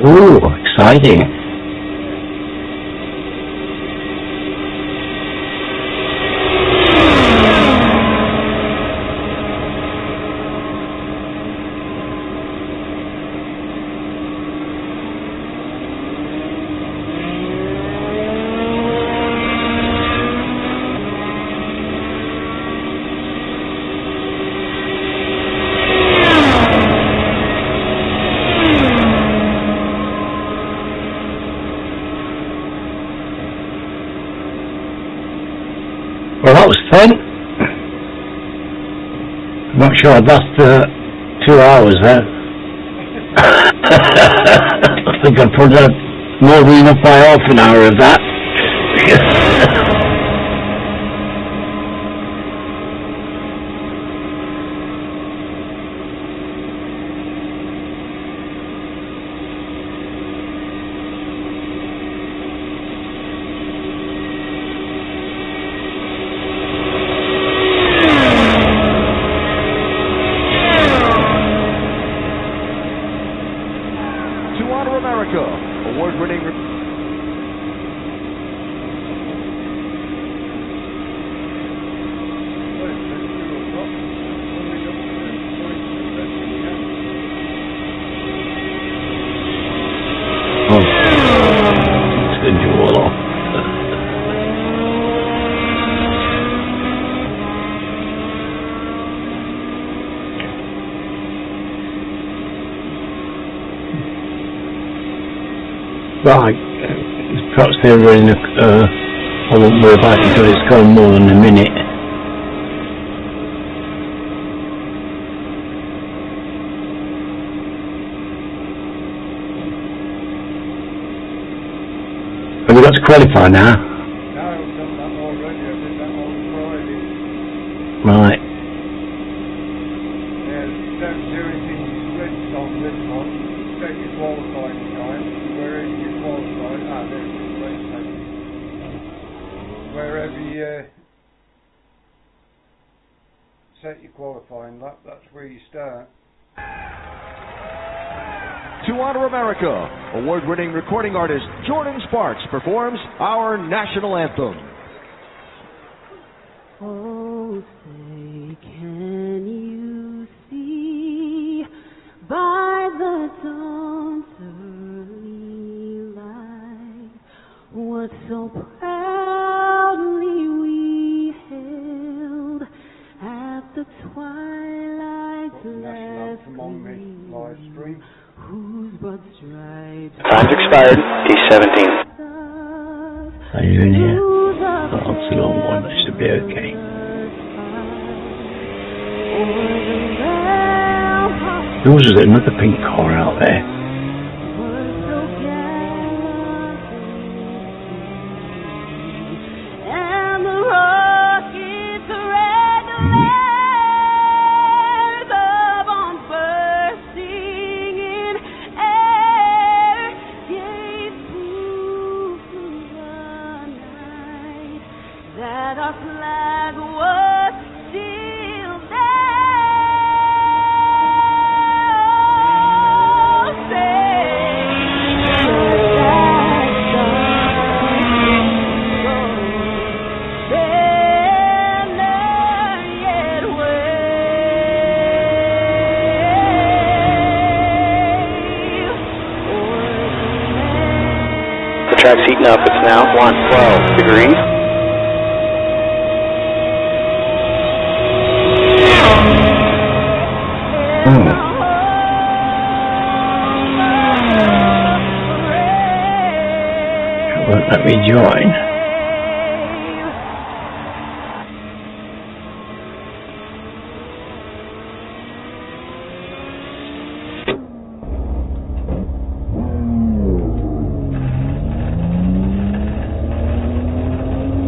Ooh, exciting. Well, that was fun. I'm not sure I'd last 2 hours there. I think I'd probably had more than enough by half an hour of that. America, award-winning. Right, perhaps they're running I won't worry about it until it's gone more than a minute. Have we got to qualify now? No, I've done that already. I did that on Friday. Right. Yeah, don't do anything split on this one. Take your qualifying time. Wherever you qualify, there's the place maybe. Wherever you set your qualifying lap, that's where you start. To honor America, award-winning recording artist Jordan Sparks performs our national anthem. Oh, say, can you see by the dawn's early light what so proudly we hailed at the twilight's last gleam, live stream. whose broad stripes Time's expired. T17. Are you in here? Oh, it's a long one. That should be okay. There was another pink car out there. Heating up, it's now 112 degrees. Won't let me join.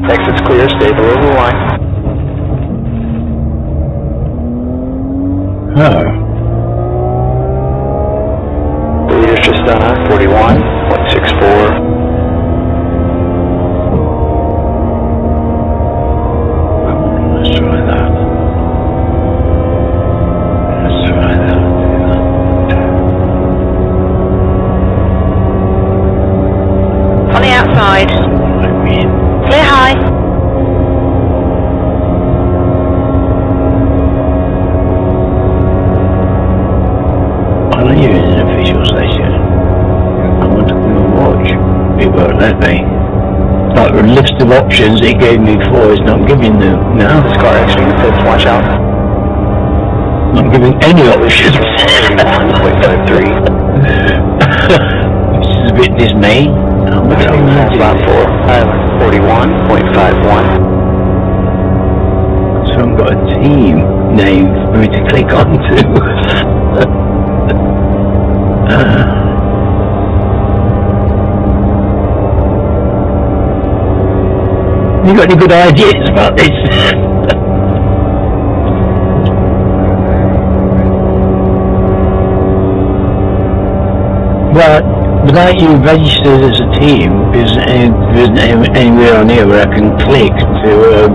Exit's clear, stay below the line. Oh. The leader's just done a 41.64. Let's try that. Let's try that. On the outside. I mean, Clear high. I know you're in an official station. I want to come and watch. It won't let me. Like the list of options it gave me before is not giving them now. This car exiting the pits, watch out. Not giving any options. 1.53. This is a bit dismaying. How much Flat am I doing? 4, Island 41.51. So I've got a team name for me to click onto. You got any good ideas about this? Well, without you registered as a team, there isn't anywhere on here where I can click to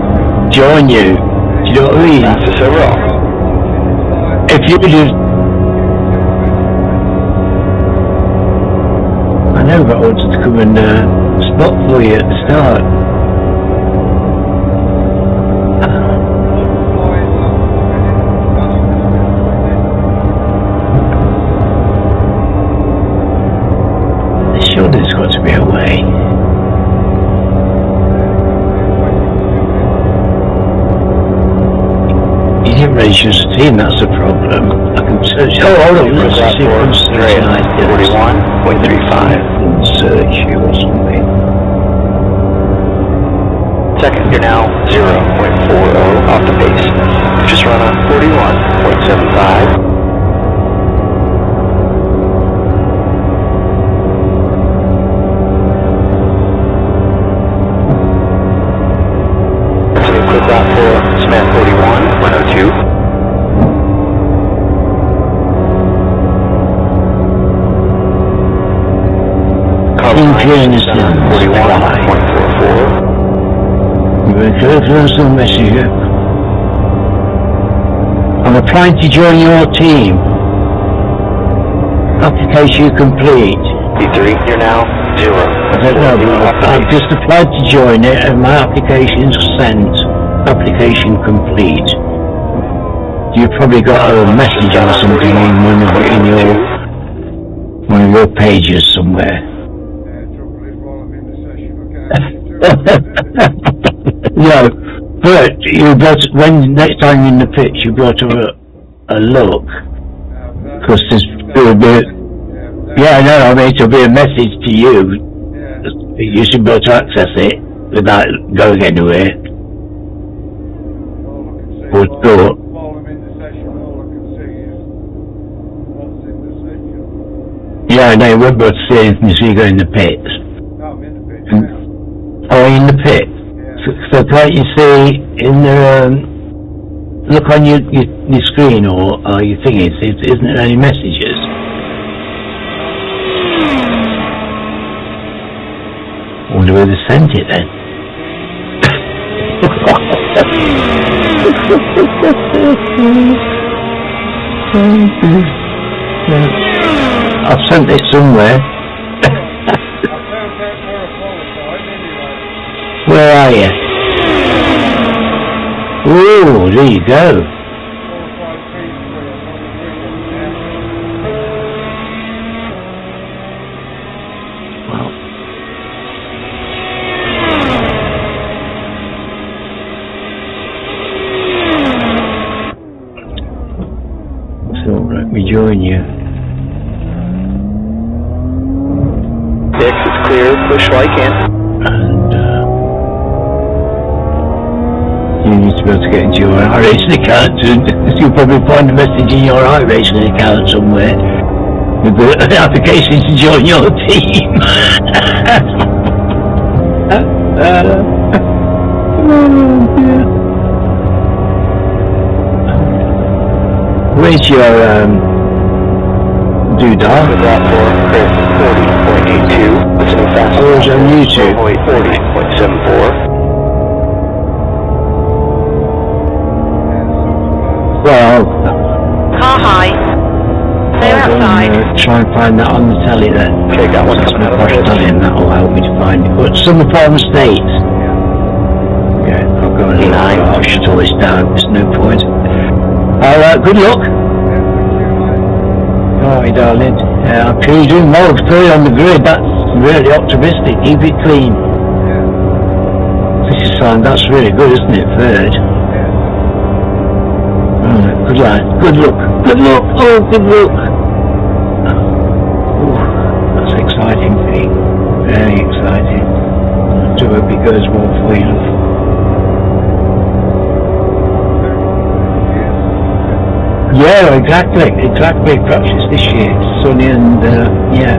join you. Do you know what I mean? That's just overall. If you just... I know, but I wanted to come and spot for you at the start. Sure, there's got to be a way. You didn't register as a team, that's a problem. I can search. Oh, hold on, let's see if I can search 41.35. Search you or something. Second, you're now 0.40 off the pace. You just run a 41.75. Clearing is done. 41.44. You're first on messenger. I'm applying to join your team. Application complete. B3, you're now 0. I don't know, but I've just applied to join it and my application's sent. Application complete. You've probably got a message or something in one of your pages somewhere. No, but you got, when next time you're in the pitch, you got to a look, because there'll be, yeah, I know, I mean, it'll be a message to you. You should be able to access it without going anywhere. Or thought. Yeah, I know, you won't be able to see anything until you go in the pits. Oh, in the pit? So can't you see in the, look on your screen or your thingy, isn't there any messages? I wonder where they sent it then. I've sent it somewhere. Where are you? Oh, there you go. Well, Let me join you. 6 is clear, push like in. And you need to be able to get into your iRacing account, and you'll probably find a message in your iRacing account somewhere with the application to join your team. Where's your doodah? Good lap 4, clear 40.82. That's a new fast. Oh, it's on YouTube. 40.74. Well, Car high. Stay outside. try and find that on the telly then. Okay, got one coming out of the pits. And that'll help me to find it. But some form states. Yeah, I'll go and I'll shut all this down. There's no point. Alright, good luck. Alright, darling. I'm sure you're doing well. Third on the grid. That's really optimistic. Keep it clean. This is fine. That's really good, isn't it? Third. Alright, good luck. Good luck. Good luck. Oh, good luck. Oh, that's exciting for me. Very exciting. I do hope it goes well for you. Yeah, exactly. Perhaps it's this year. It's sunny and, yeah,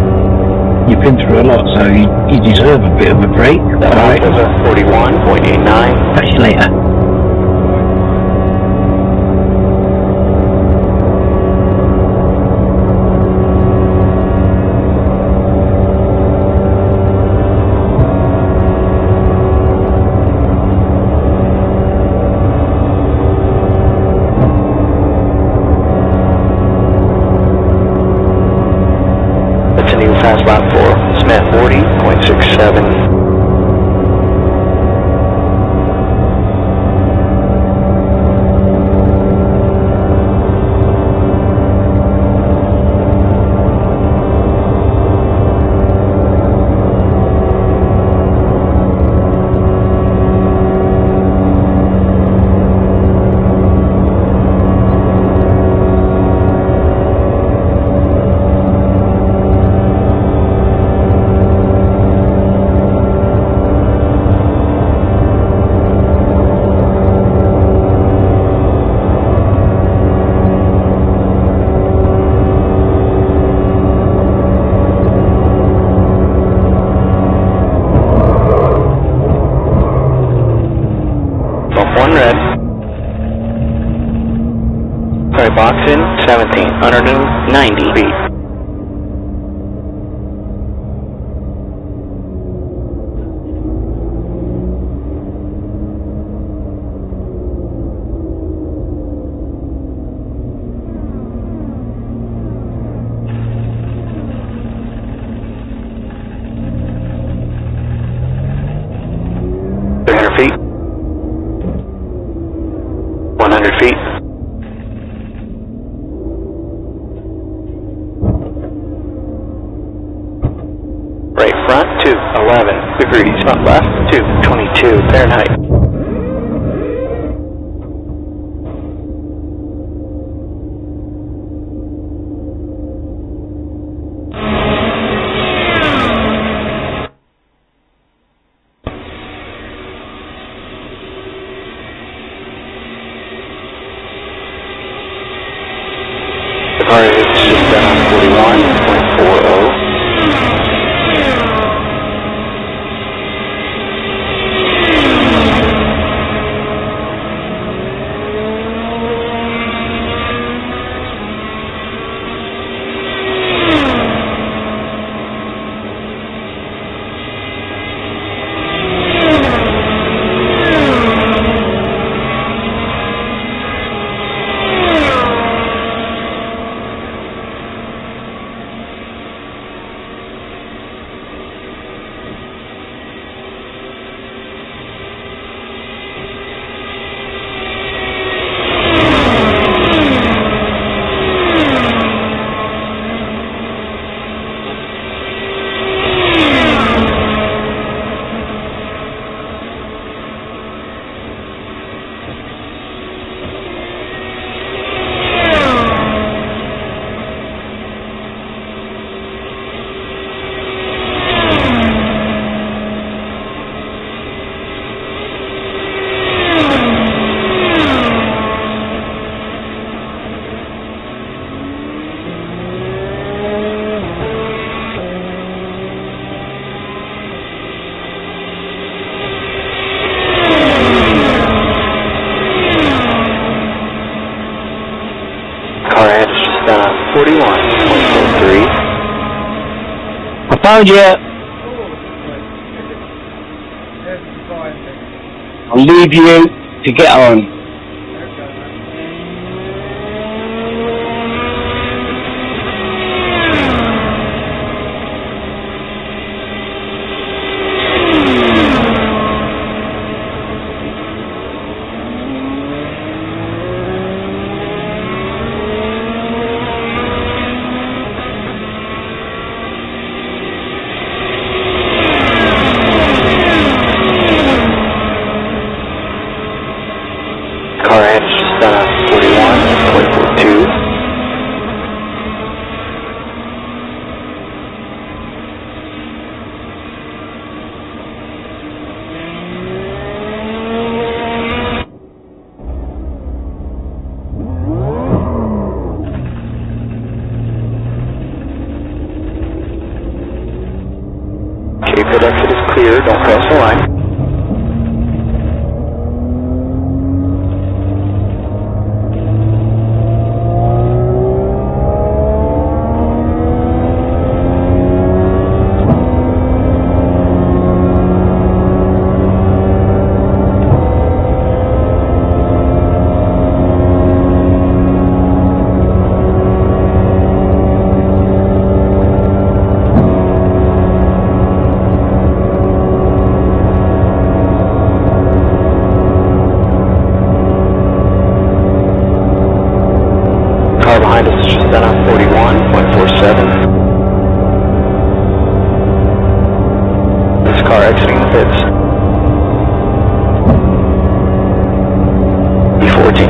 you've been through a lot, so you deserve a bit of a break. Alright. 41.89. Catch you later. Fast lap 4, Smith 40.67. One red. Sorry, box in 17, underneath 90 feet. Feet. 100 feet. Right front, 211 degrees. Front left, 222 Fahrenheit. The car is just done on 41.40. Cessna 41.43. I found you. Oh, there's the sign thing. I'll leave you to get on. Okay, Car ahead is Cessna 41.42. Okay, pit exit is clear, don't cross the line. Car behind us is Cessna 41.47. This car exiting the pits. E14.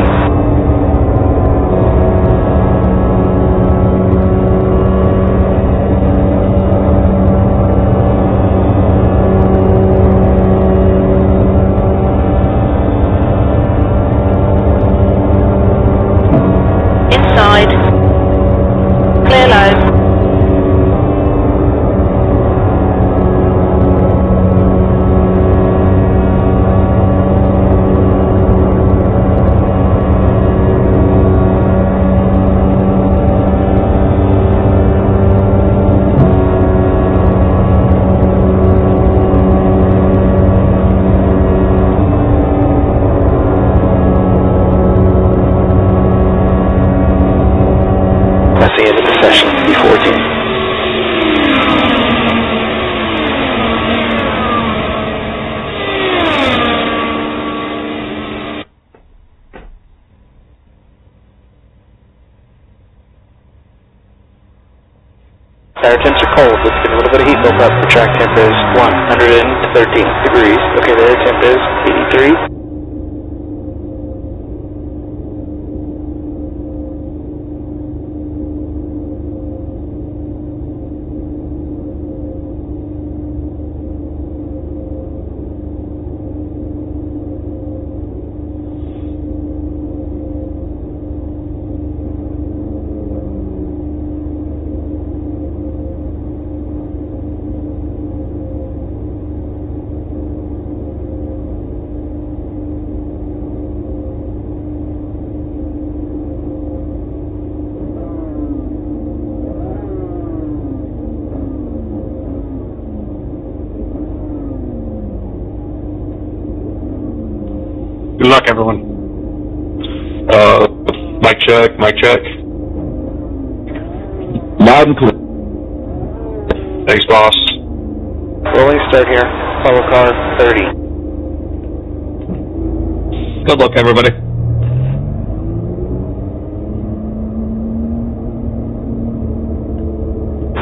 Inside. Clear low. That's the end of the session, E14. Tire temps are cold. Let's get a little bit of heat built up. The track temp is 113 degrees. Okay, the air temp is 83. Good luck, everyone. Mic check, mic check. Loud and clear. Thanks, boss. Rolling start here. Follow car 30. Good luck, everybody.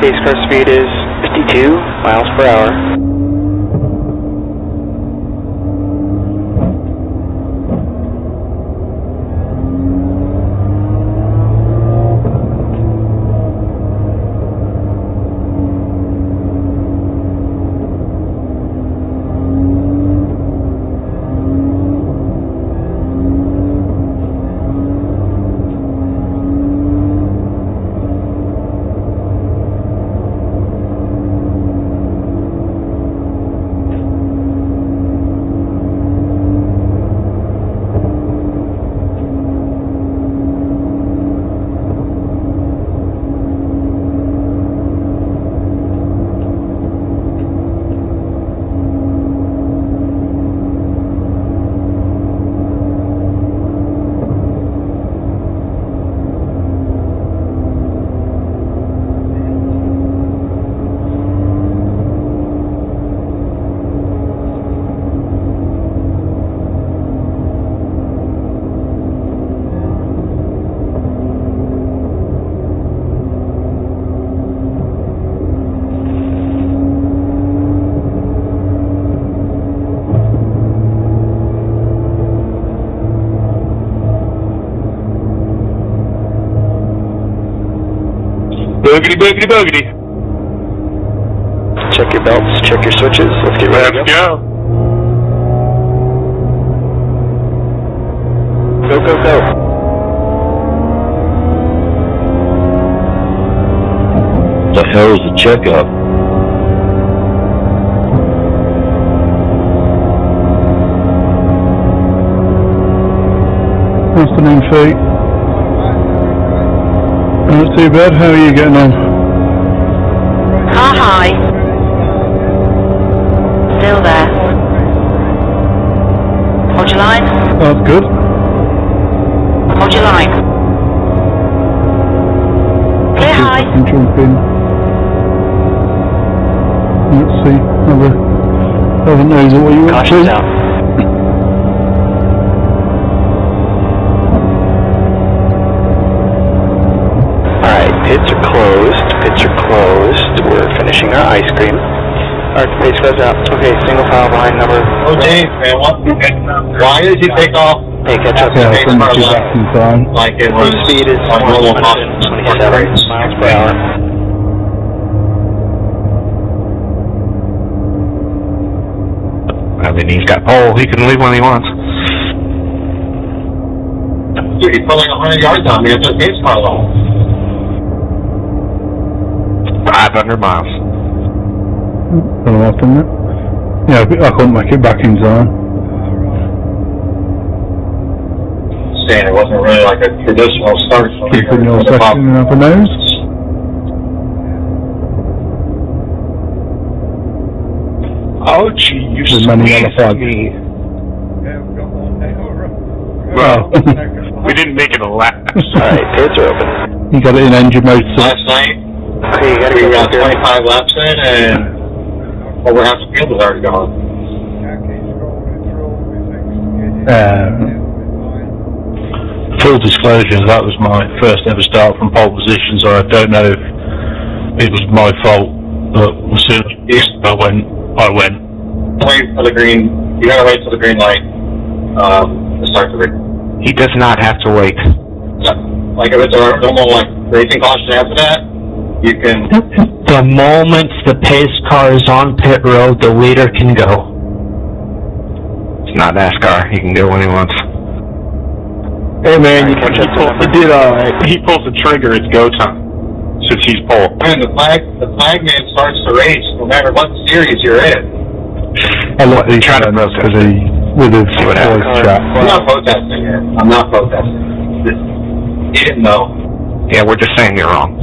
Base car speed is 52 miles per hour. Boogity, boogity, boogity. Check your belts, check your switches. Let's get ready to Let's go. go. Go, go, go. The hell is the checkup? Afternoon, Fate. Not too bad. How are you getting on? Car high. Still there. Hold your line. That's good. Hold your line. Clear I high. can jump in. Let's see. Have a nose at what you want Caution's to. out. Alright, pits are closed. Pits are closed. We're finishing our ice cream. Alright, the pace goes out. Okay, single file behind number. Oh, Dave, man, why did you take off? Hey, catch up. Yeah, I'll Pace send car you left. back in time. Like it was Cruise speed is on normal 127 miles per hour. I mean, he's got pole. He can leave when he wants. Dude, he put like 100 yards on me at the pace car level. 500 miles. Don't know what happened there. Yeah, I couldn't make it back in time. Saying it wasn't really like a traditional start. Keep in your section and have a nose. Oh, gee, you With many yellow squeezed flags. me. Yeah, we've got one now. Well, we didn't make it a lap. Alright, pits are open. You got it in engine mode, so Last night, Okay, you gotta we go got back there. 25 laps in, and over half the field was already gone. Jackie's rolling through with things. Full disclosure, that was my first ever start from pole position, so I don't know if it was my fault, but as soon as I went. Wait for the green. You gotta wait till the green light to start the race. He does not have to wait. Like if it's a normal like racing caution after that, you can. The moment the pace car is on pit road, the leader can go. It's not NASCAR. He can go when he wants. Hey man, you did alright. He pulls the trigger, it's go time. Since he's pole. And the flag man starts the race no matter what series you're in. I love these Try to events protest. with the See what voice happens. chat. I'm not protesting it. I'm not protesting. He didn't know. Yeah, we're just saying you're wrong.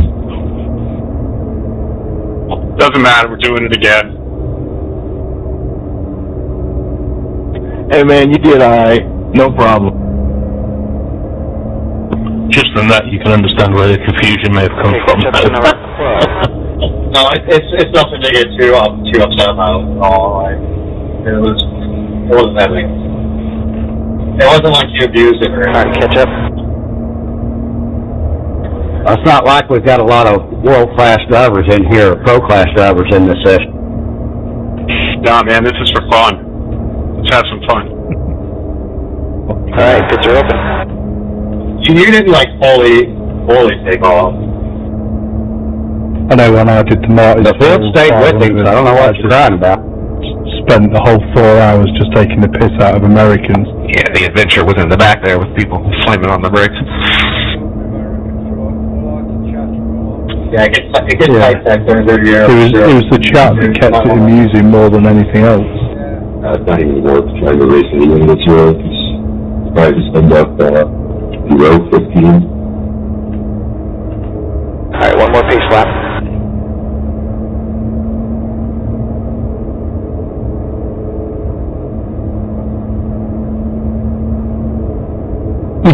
Doesn't matter, we're doing it again. Hey man, you did alright. No problem. Just from that, you can understand where the confusion may have come Okay, from. catch up to number 12. No, it's nothing to get too upset about at all. Like, it wasn't that big. It wasn't like you abused it or Alright, anything. catch up. It's not like we've got a lot of world-class drivers in here, pro-class drivers in this session. Nah, man, this is for fun. Let's have some fun. Alright, pits are open. You didn't like fully take off. I know when I did the Marty's. The field stayed with him, so I don't know what you're crying about. Spent the whole 4 hours just taking the piss out of Americans. Yeah, the adventure was in the back there with people slamming on the brakes. Yeah, it gets tight back there in the year. It was the chat that kept it amusing more than anything else. It's not even worth trying to race anyone this year. It's probably just end up row 15. Alright, one more pace lap.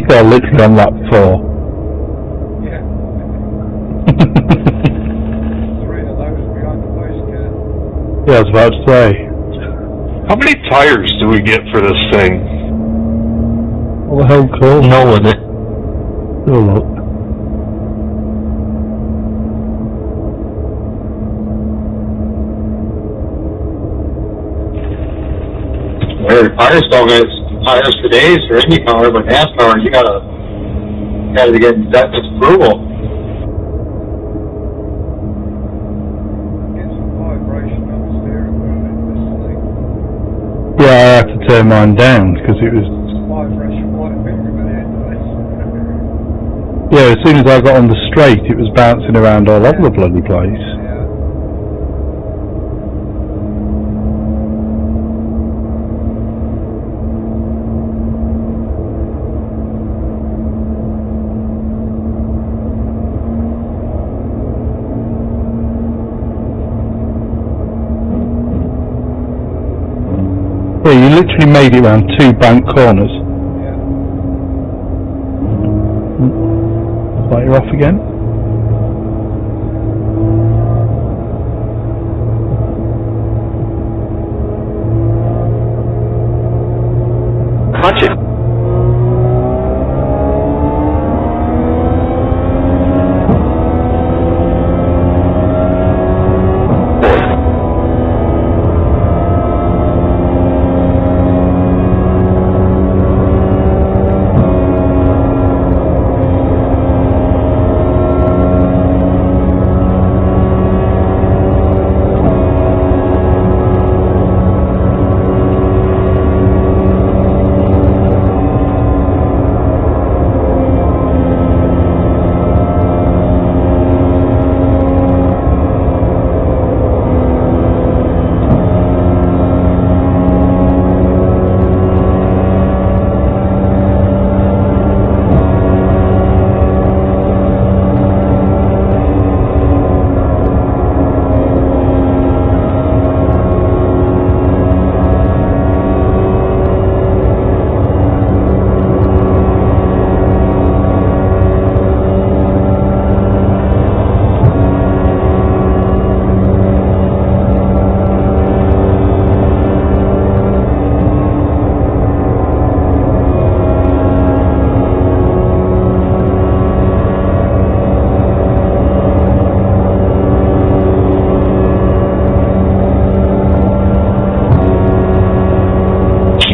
Yeah, literally on lap 4. Yeah. 3 of those behind the pace car. Yeah, I was about to say. How many tires do we get for this thing? What the hell, cool? No with it. Oh, look. Tires don't get tires for days for IndyCar, but NASCAR, you gotta get that approval. turn mine down because it was. My fresh white finger at the end of this. Yeah, as soon as I got on the straight, it was bouncing around all over the bloody place. Yeah, you literally made it around 2 bank corners. Right, you're off again. Punch it.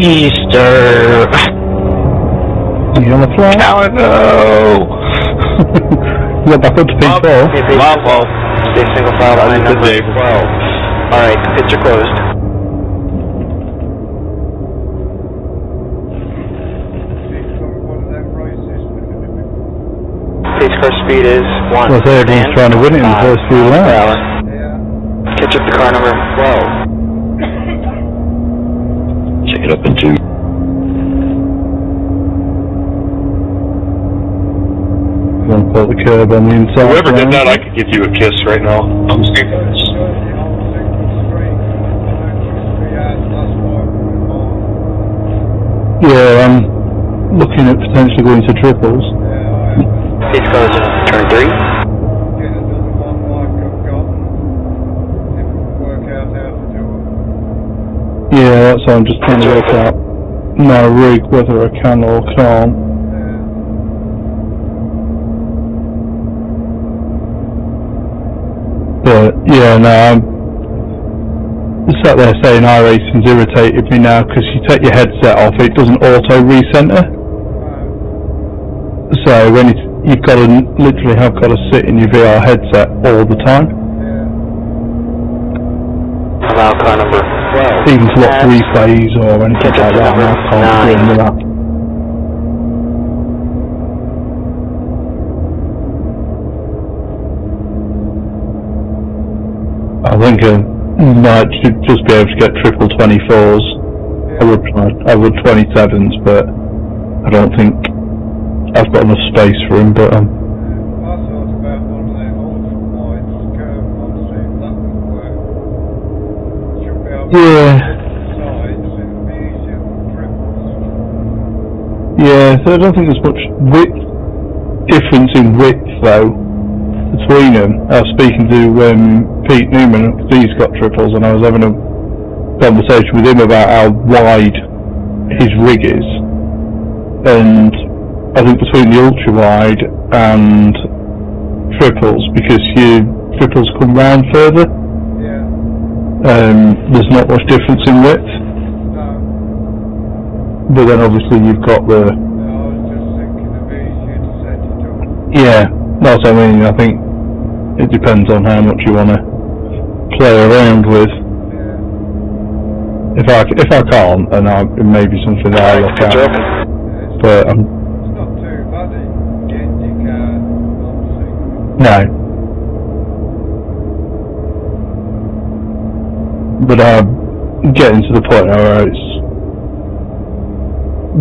Easter. You on the fly? Oh no! You got back up to P4. Stay single file line number 12. Alright, pits are closed. Pace car speed is 1. Well, I say everyone's trying to win it in the first few laps. Catch up to car number 12. Check it up in 2. You want to pull the curb on the inside? Whoever did that, I could give you a kiss right now. I'm scared. Yeah, I'm looking at potentially going to triples. Pace car is in turn 3. Yeah, that's what I'm just trying to work out my rig, whether I can or can't. But, yeah, no, I'm sat there saying iRacing's irritated me now because you take your headset off, it doesn't auto recenter. So when you've got to literally have got to sit in your VR headset all the time. Allow car number 12. Even to watch replays or anything like that, I can't do any of that. I think I might just be able to get triple 24s. I would 27s, but I don't think I've got enough space for them. But I thought about one of them ultra wides, obviously that would work. Should be able to yeah, sides, it would be easier for triples. yeah. So I don't think there's much difference in width though between them. I was speaking to Pete Newman, because he's got triples, and I was having a conversation with him about how wide his rig is, and I think between the ultra wide and triples, because your triples come round further, there's not much difference in width. But then obviously you've got the. I was just thinking it'd be easier to set it up. Yeah, that's what I mean. I think it depends on how much you want to play around with. If I can't, then it may be something that I'll look at. But It's not too bad, the Indy car, obviously. no. But I'm getting to the point where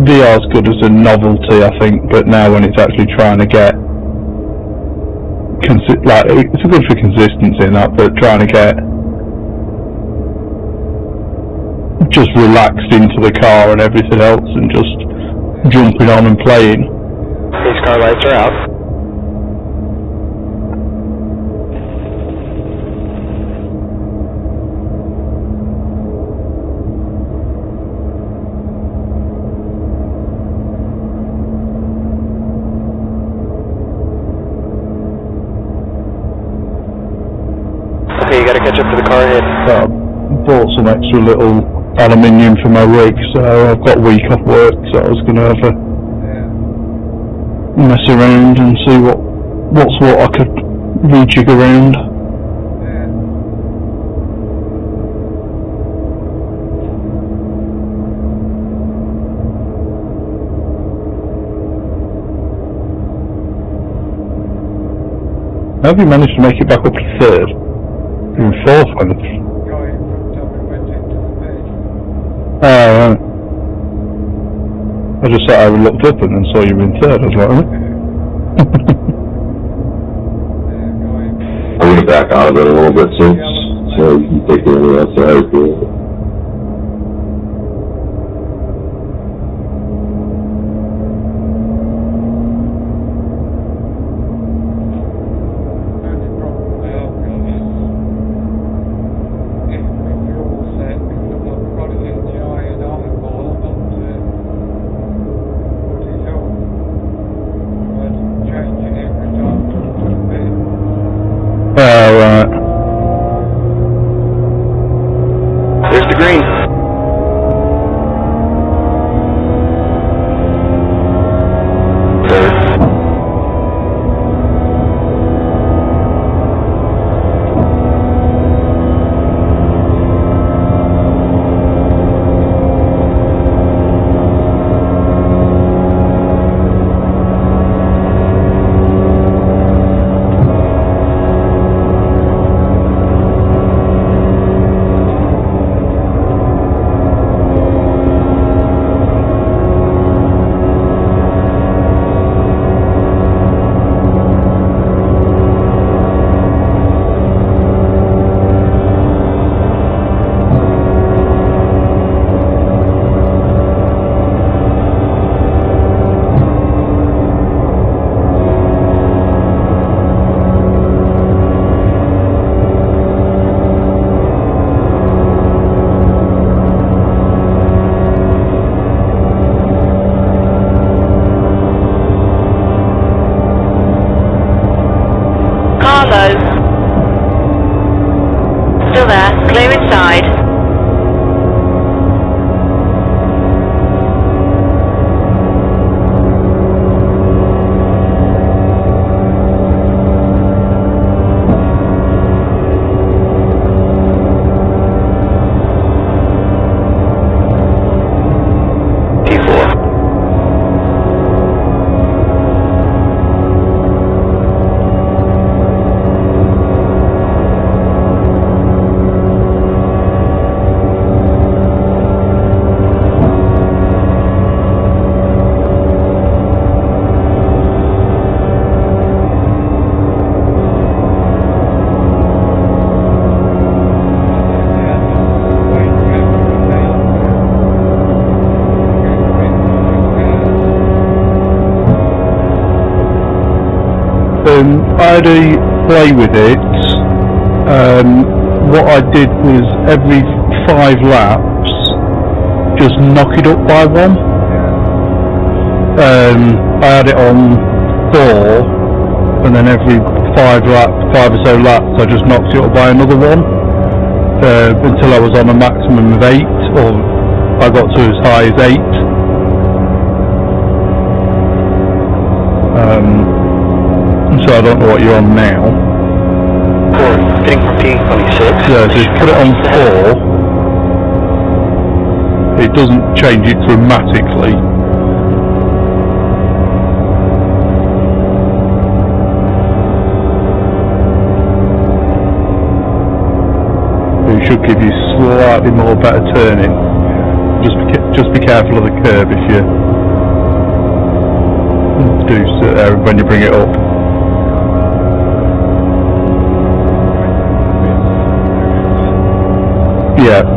VR's good as a novelty, I think, but now when it's actually trying to get it's good for consistency in that, but trying to get just relaxed into the car and everything else and just jumping on and playing. These car lights are out. Okay, you gotta catch up to the car ahead. I bought some extra little aluminium for my rig, so I've got a week off work, so I was going to have a mess around and see what's what I could rejig around. How have you managed to make it back up to third? You're in fourth, I think. Right. I just thought I looked up and then saw you in third. I was like, I'm going to back out of it a little bit so you can take it outside. right. There's the green. Third. Still there, clear inside. I had a play with it. What I did was every 5 laps, just knock it up by 1. I had it on 4, and then every 5 or so laps, I just knocked it up by another 1, until I was on a maximum of 8, or I got to as high as 8. So I don't know what you're on now. 4, hitting from P26. Yeah, just put it on 4, it doesn't change it dramatically. It should give you slightly more better turning. Just be careful of the curb if you do when you bring it up. Yeah.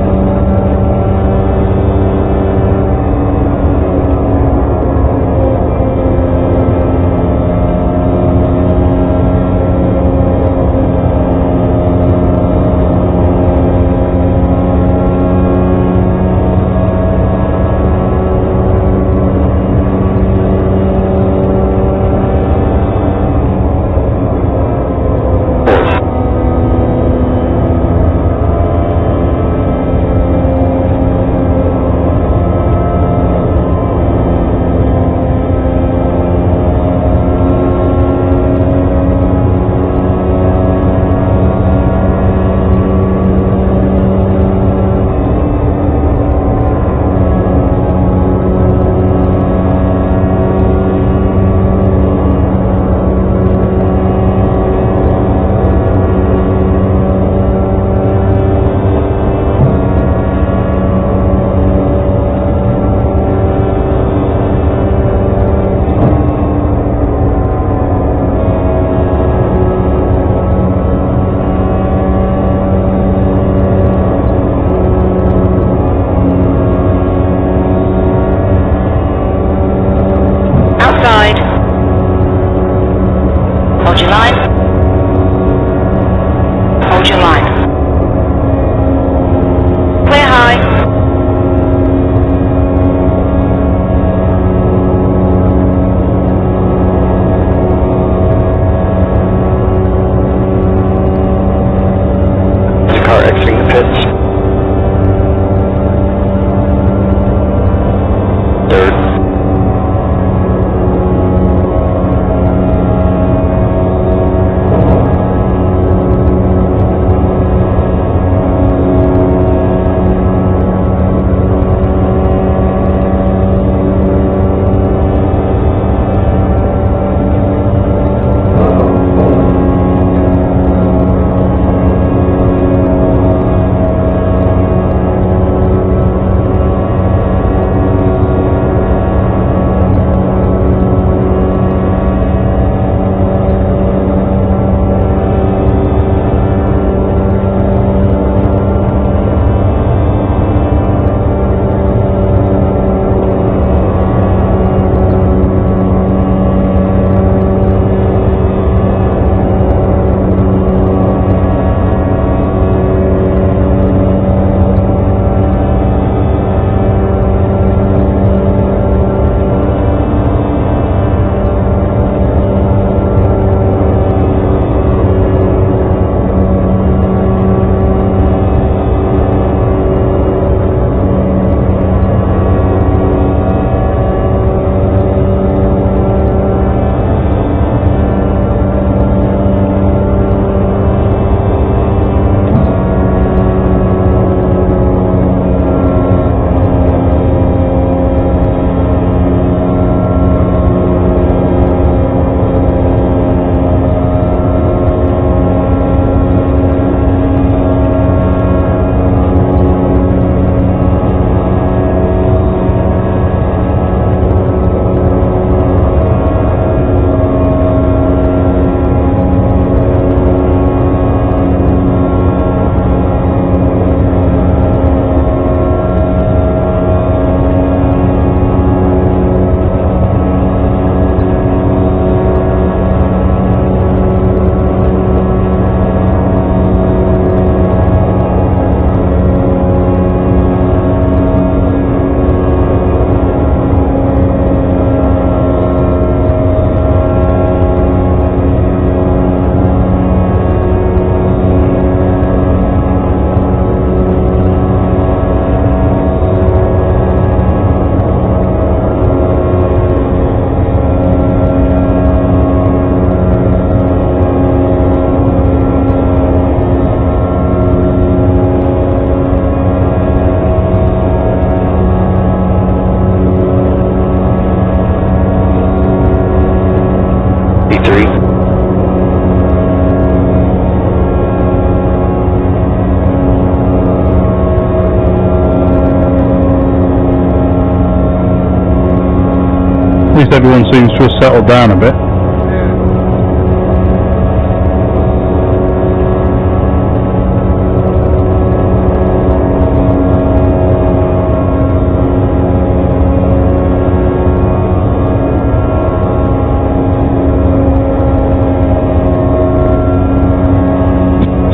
least everyone seems to have settled down a bit.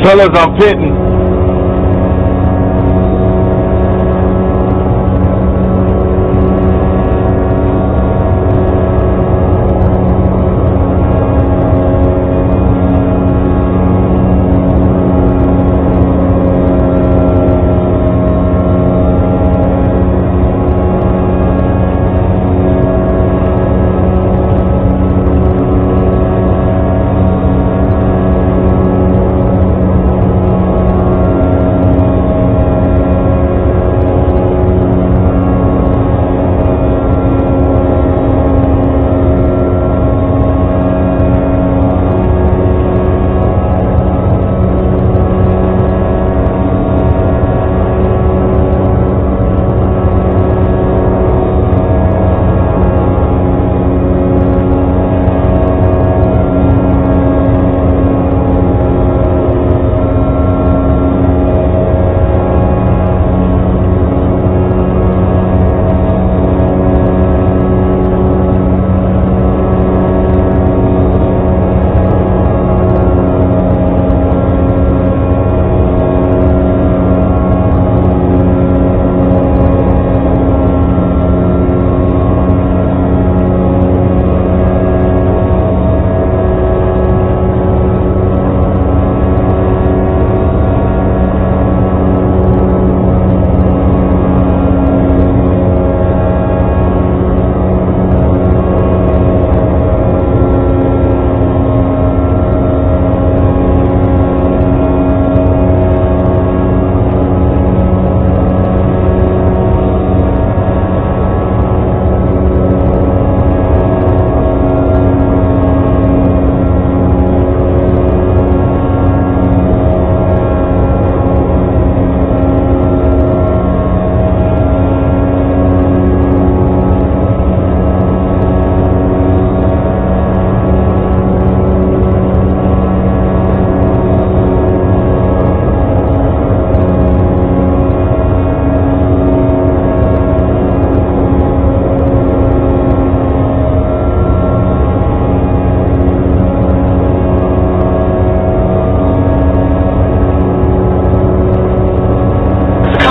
Fellas, I'm pitting.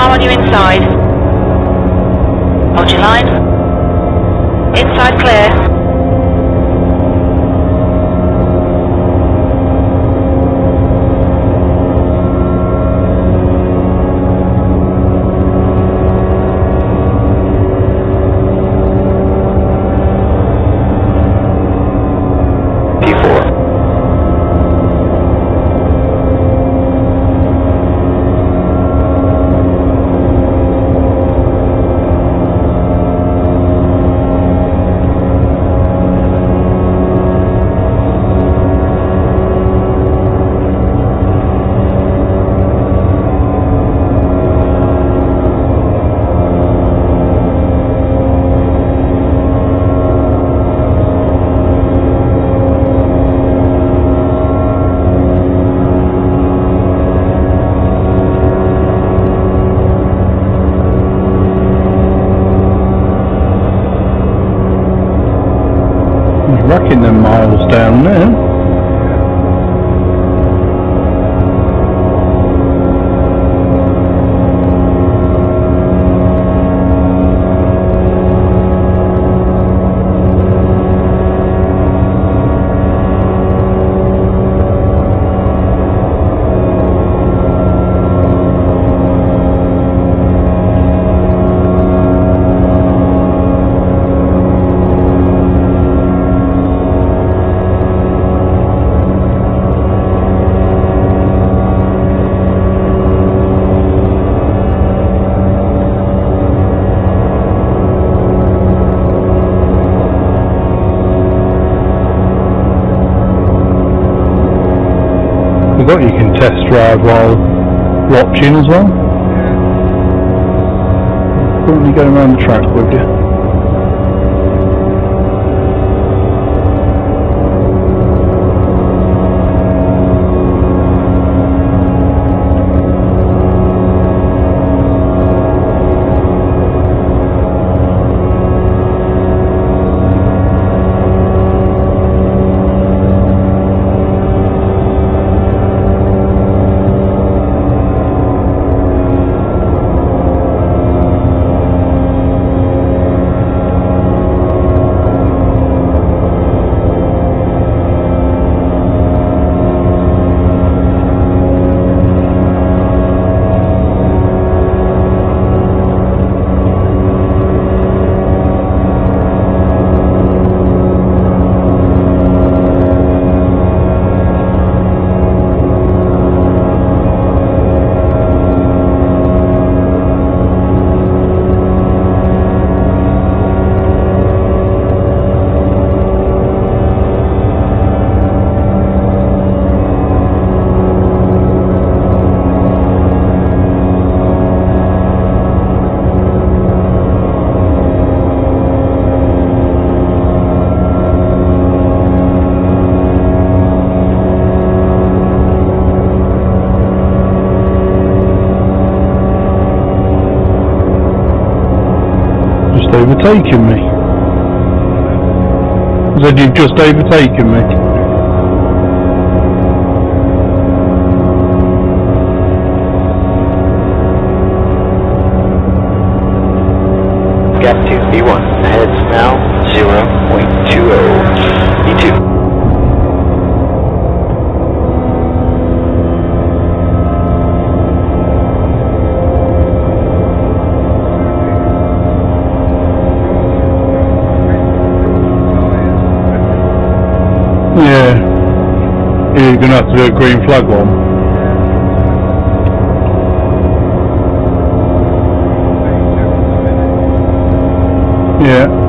On you inside. Hold your line. Inside clear. Racking them miles down there. I forgot you can test drive while watching as well. Currently going around the track with you. overtaken me. I said, you've just overtaken me. Gap 2, B1. Ahead's now 0.20. B2. Yeah. You're gonna have to do a green flag one. Yeah.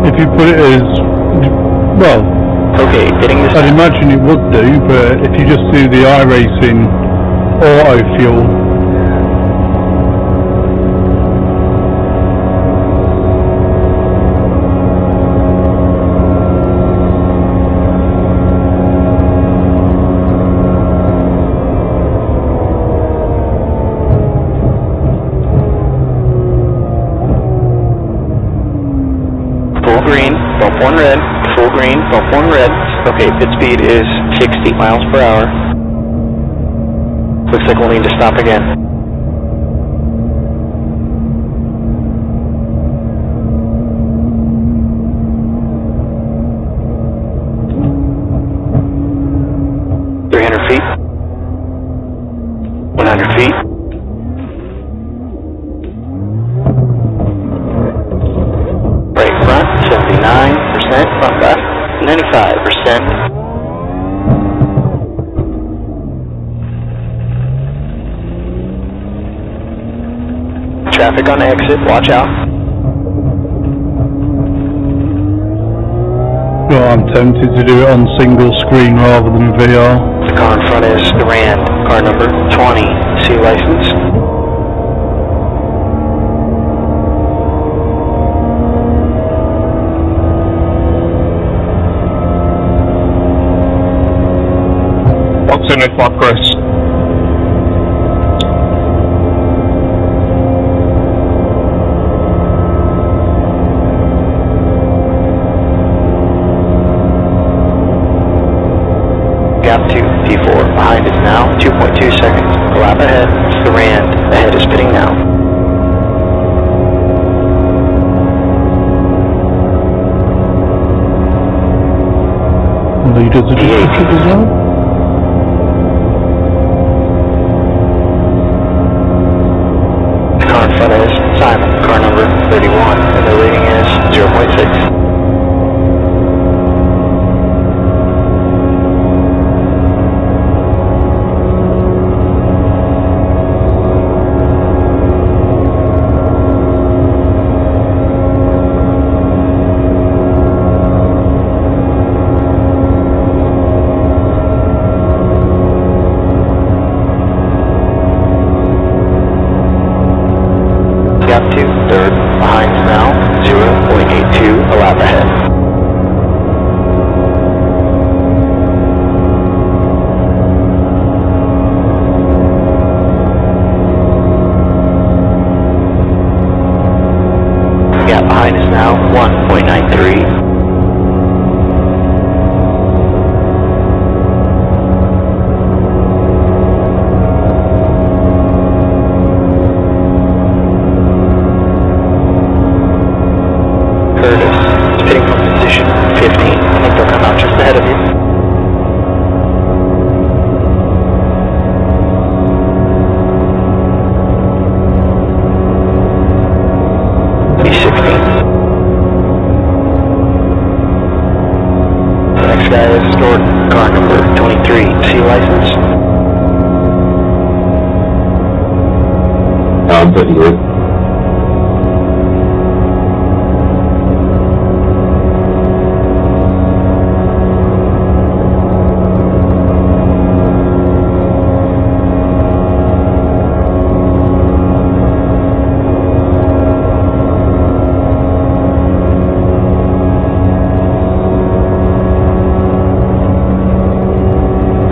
If you put it as, well, okay, getting this. I'd imagine it would do, but if you just do the iracin auto fuel, full green, bump 1 red, full green, bump 1 red. Okay, pit speed is 60 miles per hour. Looks like we'll need to stop again. Feet, 100 feet. Right front, 79%, front left, 95%. Traffic on exit, watch out. well, I'm tempted to do it on single screen rather than VR. The car in front is the Rand, car number 20, C license. What's in it for, Chris? Gap 2, P4, behind is now, 2.2 seconds. Go out ahead, it's the Rand, ahead is pitting now. Leaders are defeated as well. The car in front is Simon, car number 31, and the rating is 0.6. I'm pitting good.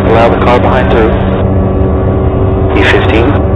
Allow the car behind through. E15.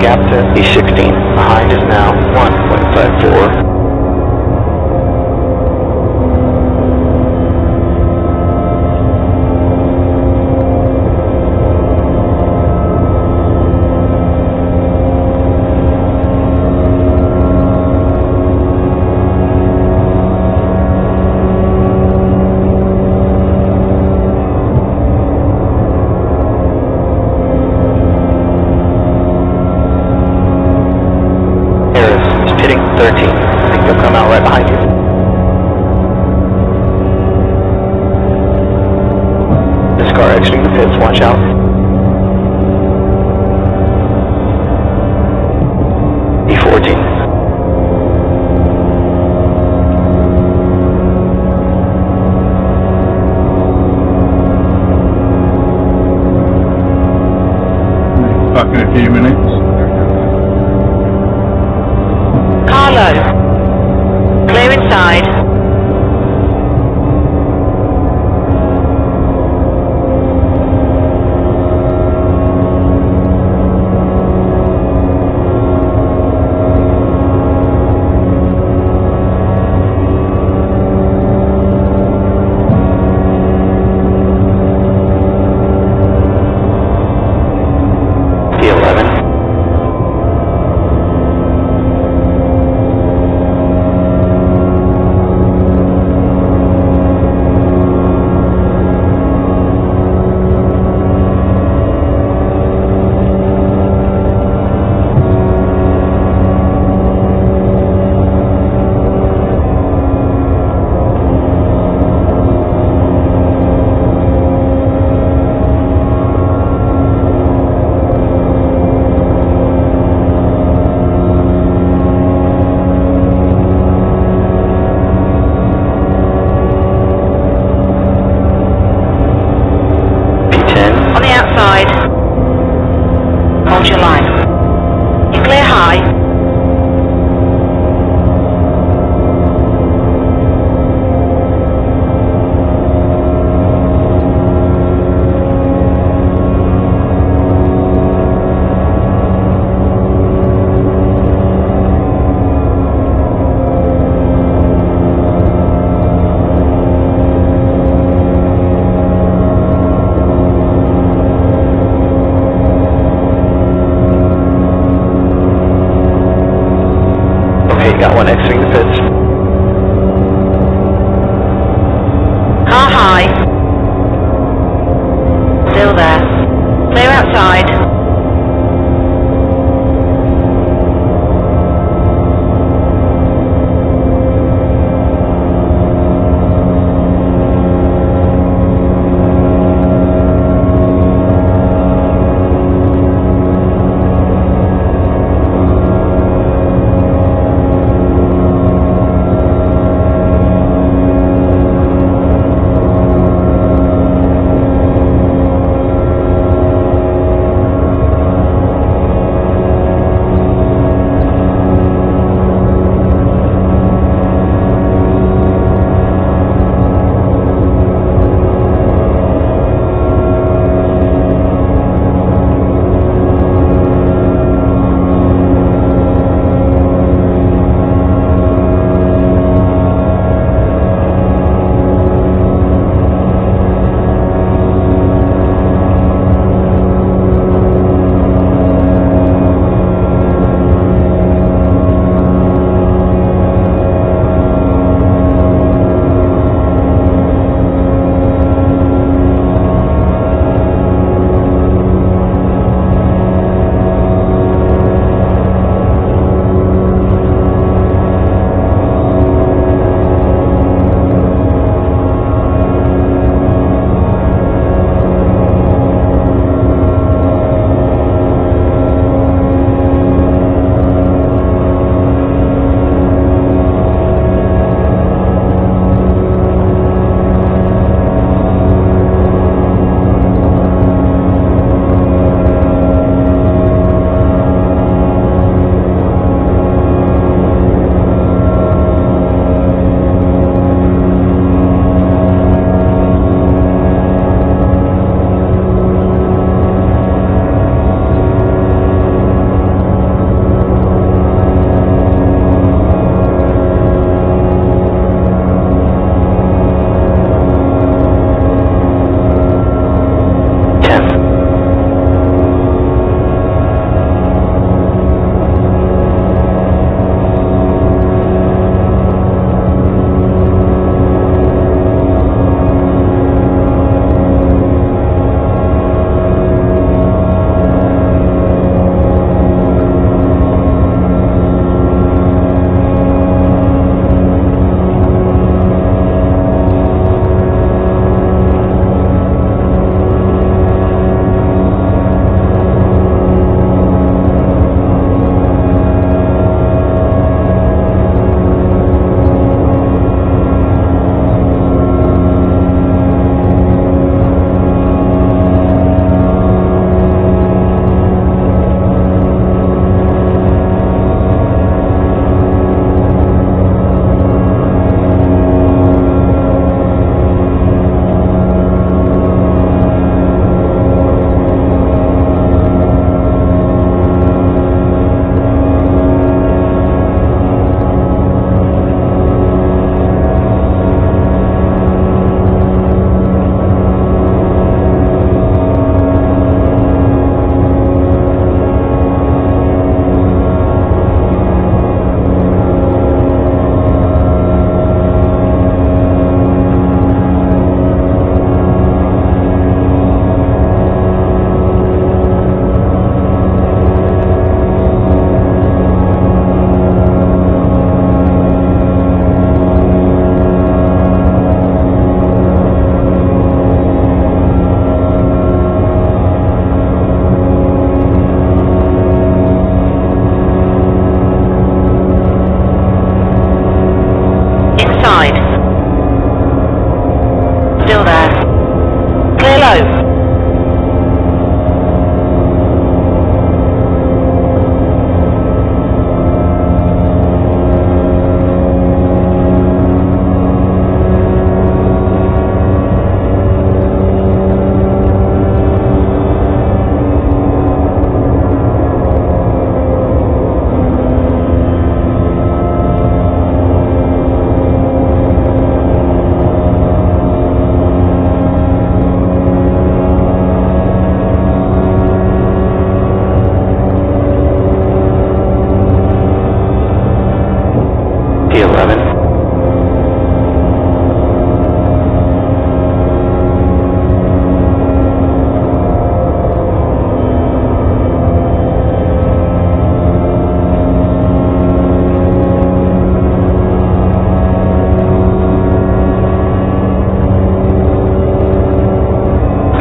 Gap to E16. Behind is now 1.54. Pitting 13. I think they'll come out right behind you. This car exiting the pits, watch out. E14. Back in a few minutes. Carlo. Clear inside. E11.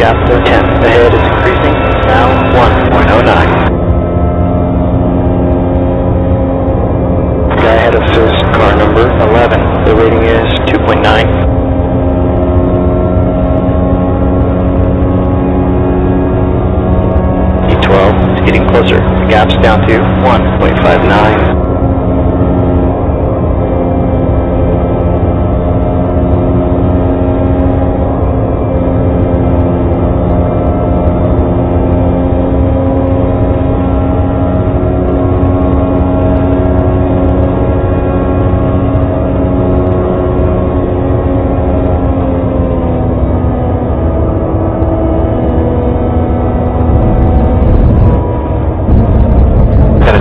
gap to 10. The head is increasing, now 1.09. Guy ahead of us is car number 11. The rating is 2.9. E12 is getting closer. The gap's down to 1.59.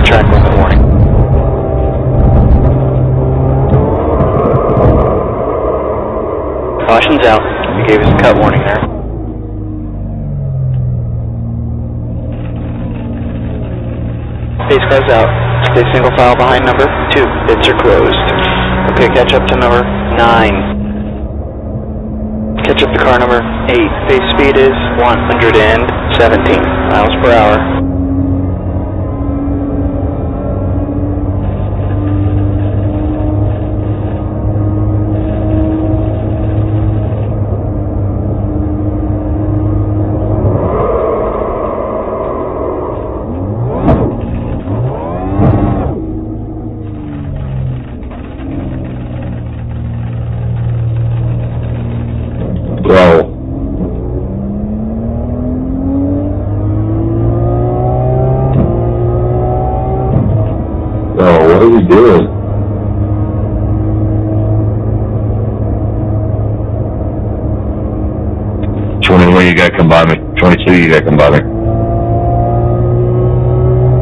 Track limit warning. Caution's out. You gave us a cut warning there. Pace car's out. Stay single file behind number 2. Bids are closed. Okay, catch up to number 9. Catch up to car number 8. Pace speed is 117 miles per hour. What are we doing? You got to come by me. 22, you got to come by me.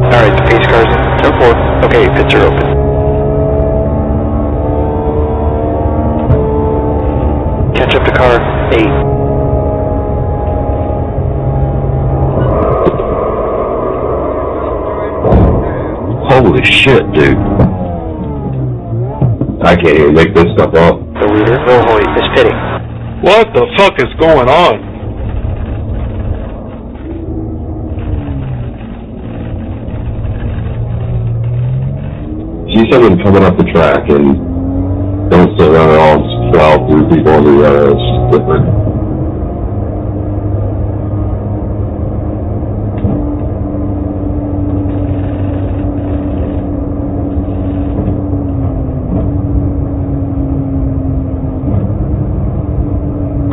Alright, the pace car's in. Turn forward. Okay, pits are open. Catch up to car 8. Holy shit, dude. I can't even make this stuff up. The leader, Wilhoit, is pitting. What the fuck is going on? See someone coming up the track and don't sit around at all, just plow through people on the road. It's just different.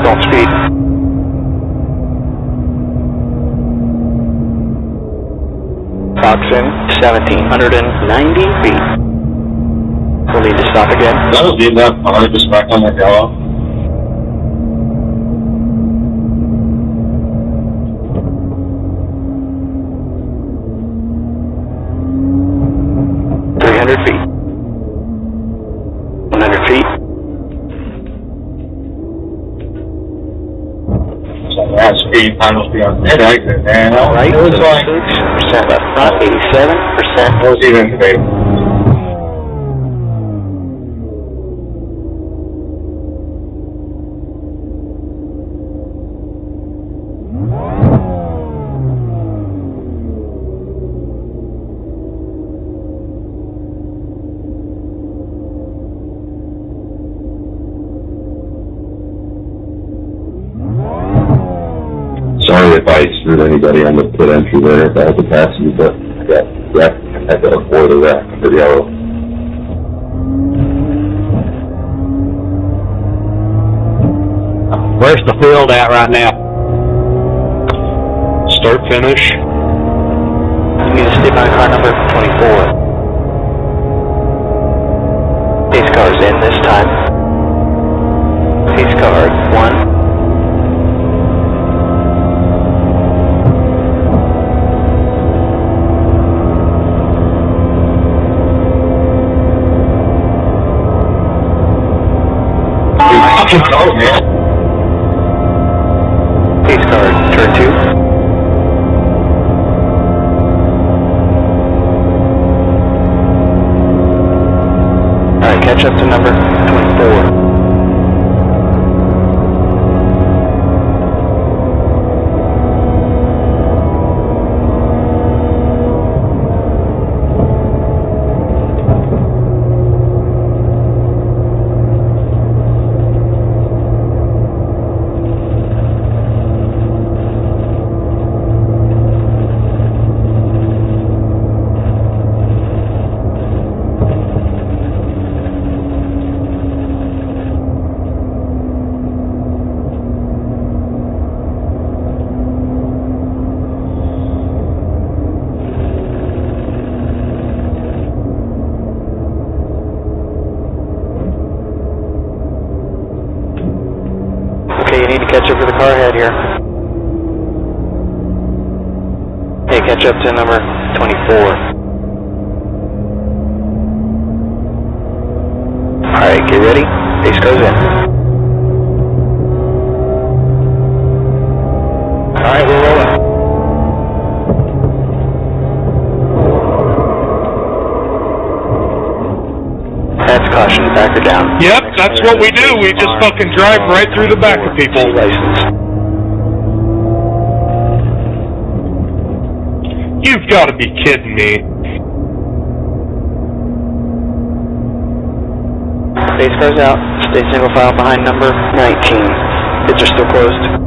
Don't speed. Coxswain, 1,790 feet. We'll need to stop again. That'll be enough. I'll just back on that yellow. feet. 100 feet. So that speed must be on that exit, man. Right, it was like 6% left front, 87%. What was even today? Sorry if I screwed anybody on the pit entry there at the capacity, but I got wrecked. I had to avoid a wreck for the yellow. Where's the field at right now? Start, finish. You need to stay by car number 24. Pace car's in this time. Pace car 1. Oh, man. Pace car, turn 2. Alright, catch up to number 24. Okay, you need to catch up to the car ahead here. Okay, catch up to number 24. Alright, get ready. Pace goes in. Alright, we're rolling. That's caution, back her down. Yep, that's what we do. We just fucking drive right through the back of people. License. You've got to be kidding me. Base car's out. Stay single file behind number 19. Bids are still closed.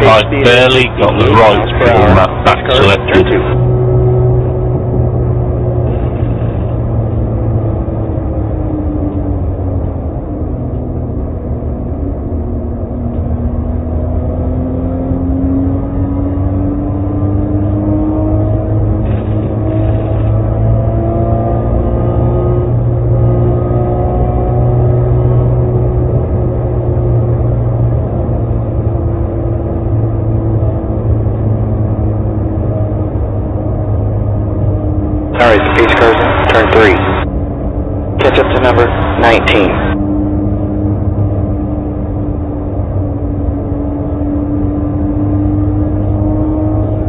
I barely got the right to on that back selected. Alright, the pace car's in. Turn 3. Catch up to number 19.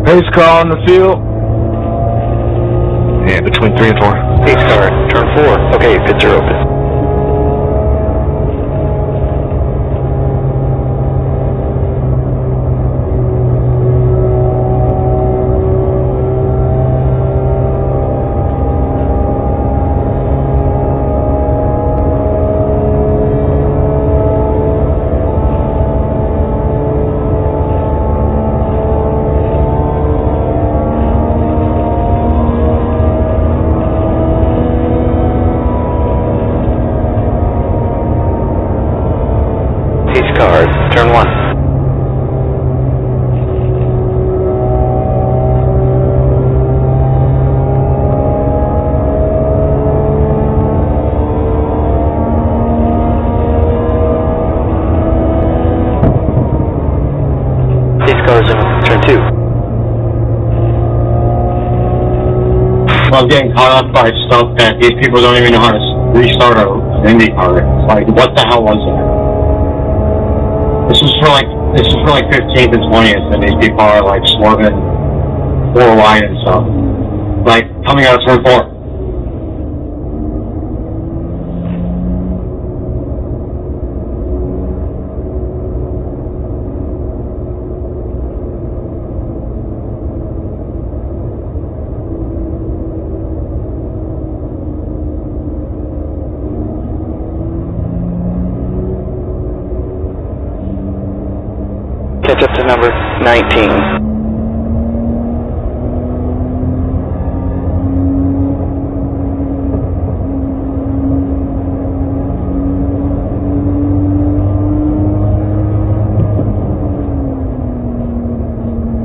Pace car on the field. Yeah, between 3 and 4. Pace car, turn 4. Okay, pits are open. Card, turn 1. Pace car's in, turn 2. I'm getting caught up by stuff that these people don't even know how to restart an Indy car. It's like, what the hell was that? This is for like 15th and 20th, and these people are like swerving 4 wide and stuff. Like coming out of turn 4. Catch up to number 19.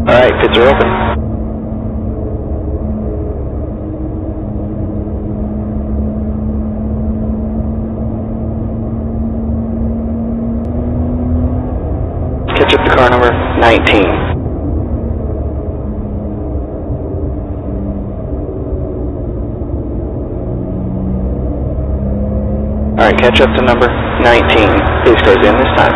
Alright, pits are open. Catch up to car number 19. Alright, catch up to number 19. Pace goes in this time.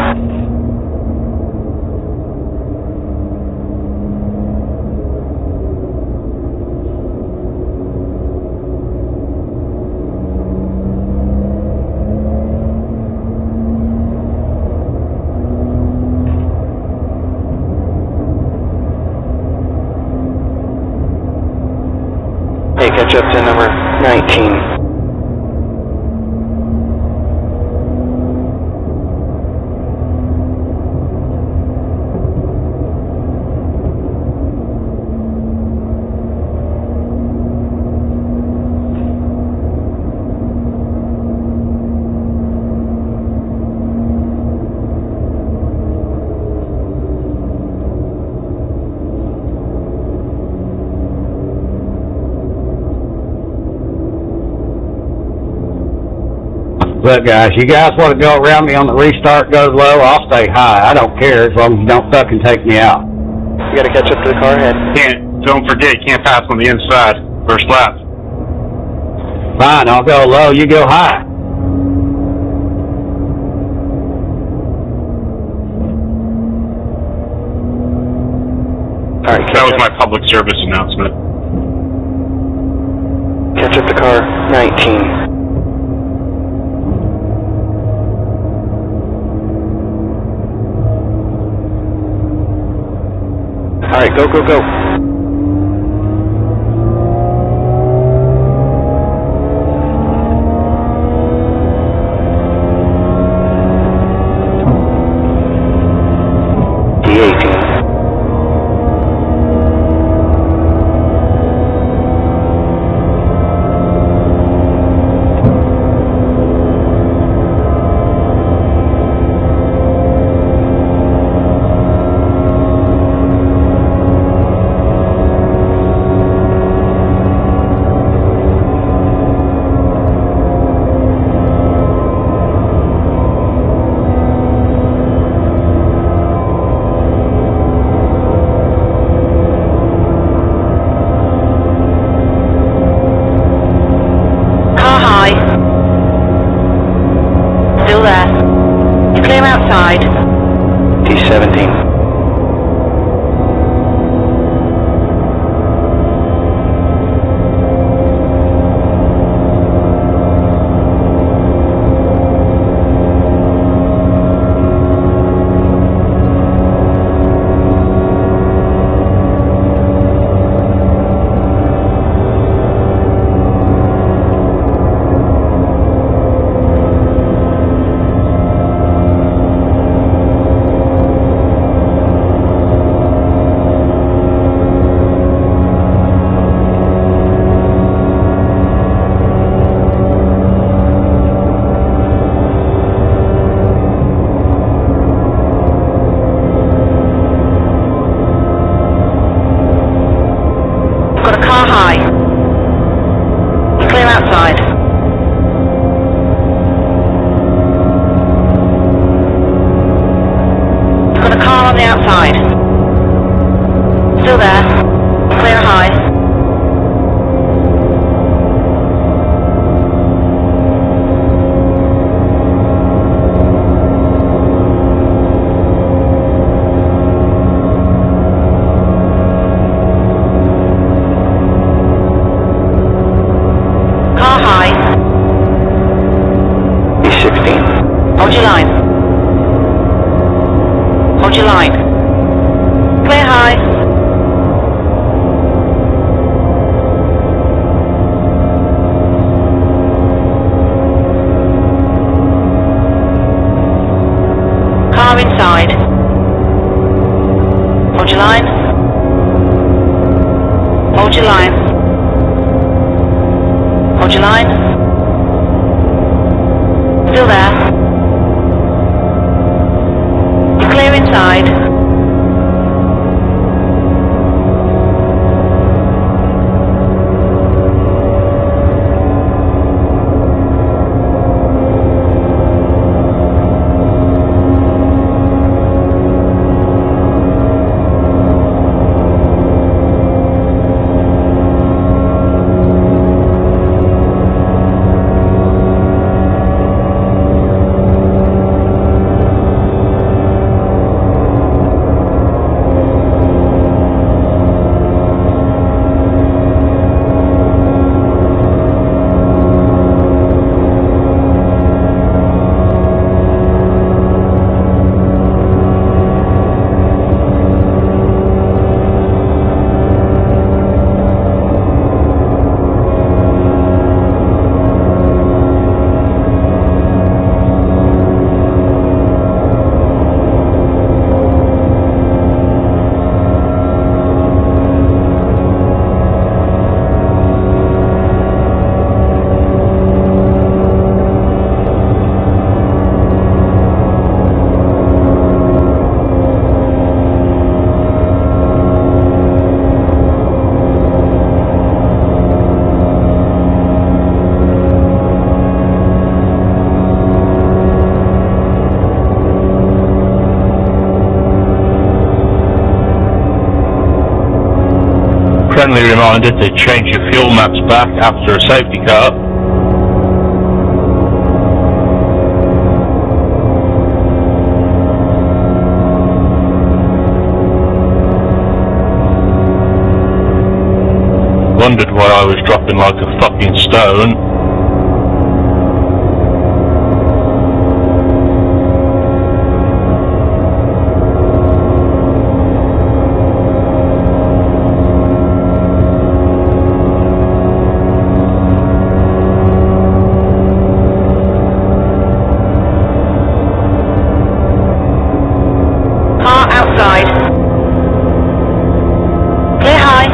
Hey, catch up to number 19. Look, guys, you guys want to go around me on the restart, go low, I'll stay high. I don't care as long as you don't fucking take me out. You gotta catch up to the car ahead. Don't forget, you can't pass on the inside. First lap. Fine, I'll go low, you go high. Alright, That was my public service announcement. catch up to car 19. Alright, go, go, go. D18. D17. Outside. Still there. Clear high. Car high. D16. Hold your line. Hold your line. Clear high. Car inside. Hold your line. Hold your line. Hold your line. Still there. You're clear inside. Friendly reminder to change your fuel maps back after a safety car. Wondered why I was dropping like a fucking stone. Car outside. Clear high.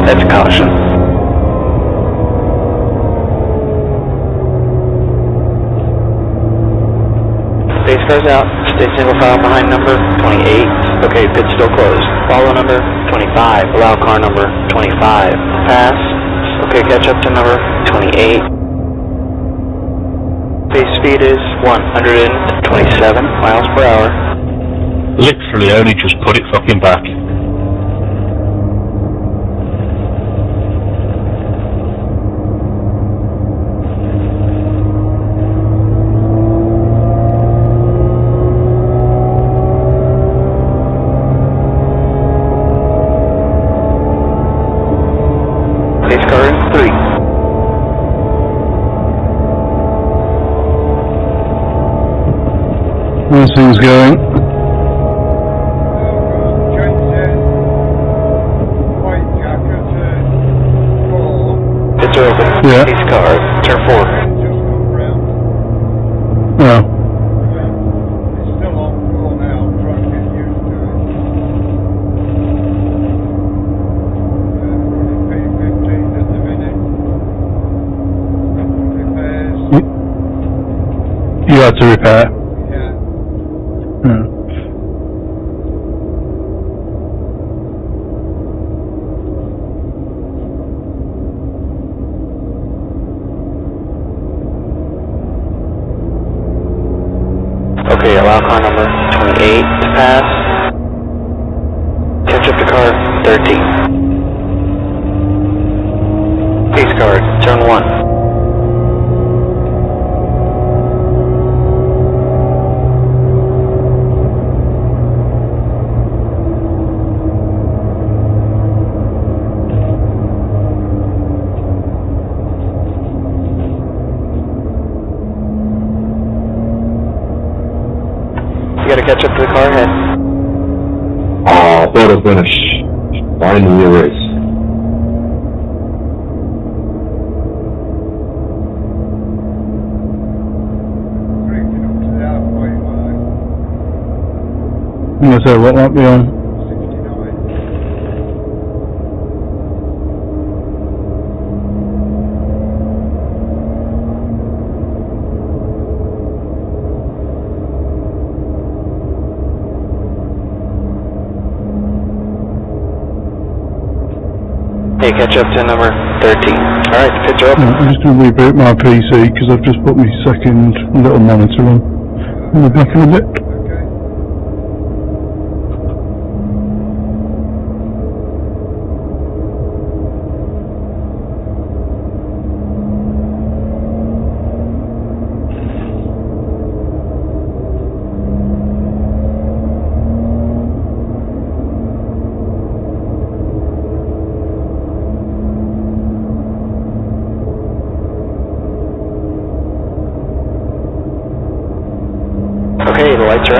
That's a caution. Base car's out. Stay single file behind number 28. Okay, pit's still closed. Follow number 25. Allow car number 25. Pass. Okay, catch up to number 28. Base speed is 127 miles per hour. Literally only just put it fucking back. Base car in 3. How's things going? Pits are open. Yeah. Base car, turn 4. Oh. You had to repair? Yeah. Okay, allow car number 28 to pass. Catch up to car 13. Base car, turn 1. You gotta catch up to the car ahead. Oh, I thought I was gonna finally erase. I'm gonna say, what might be on? Hey, catch up to number 13. Alright, pits are open. I'm just going to reboot my PC because I've just put my second little monitor on. I'll be back in a bit. Okay, the lights are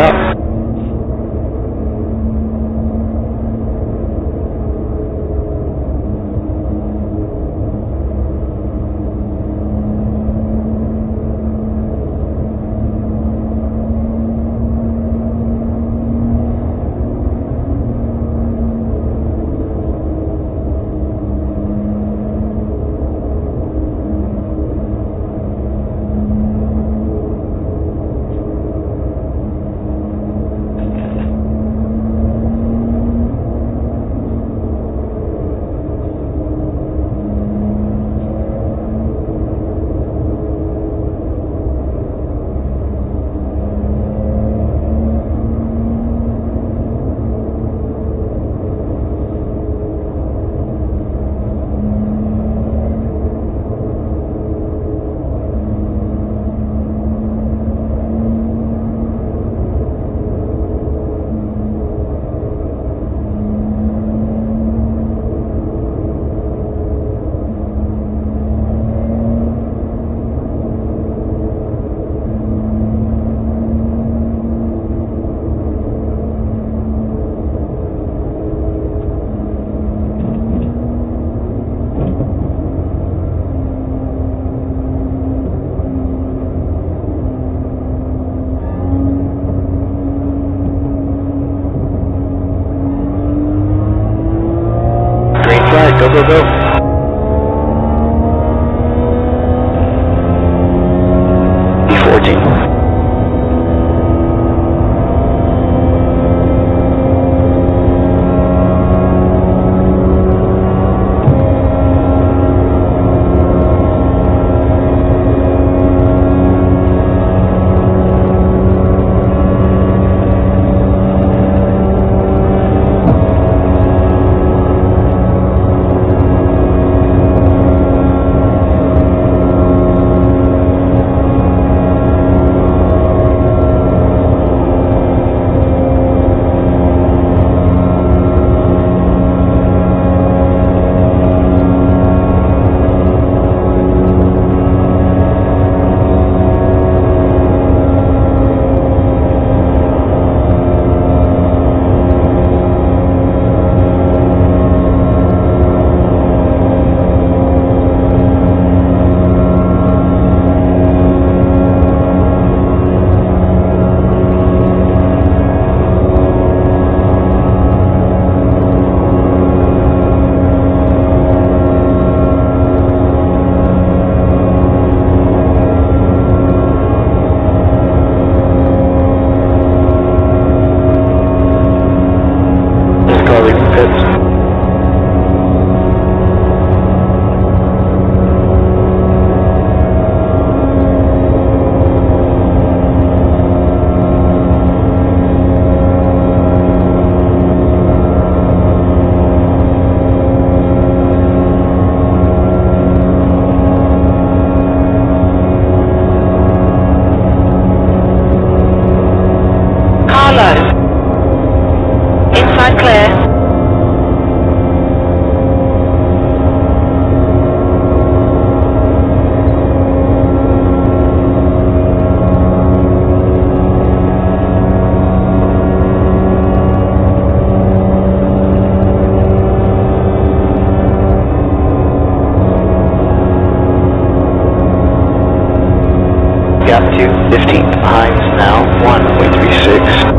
pits. Inside clear. Gap 2, 15th behind is now 1.36.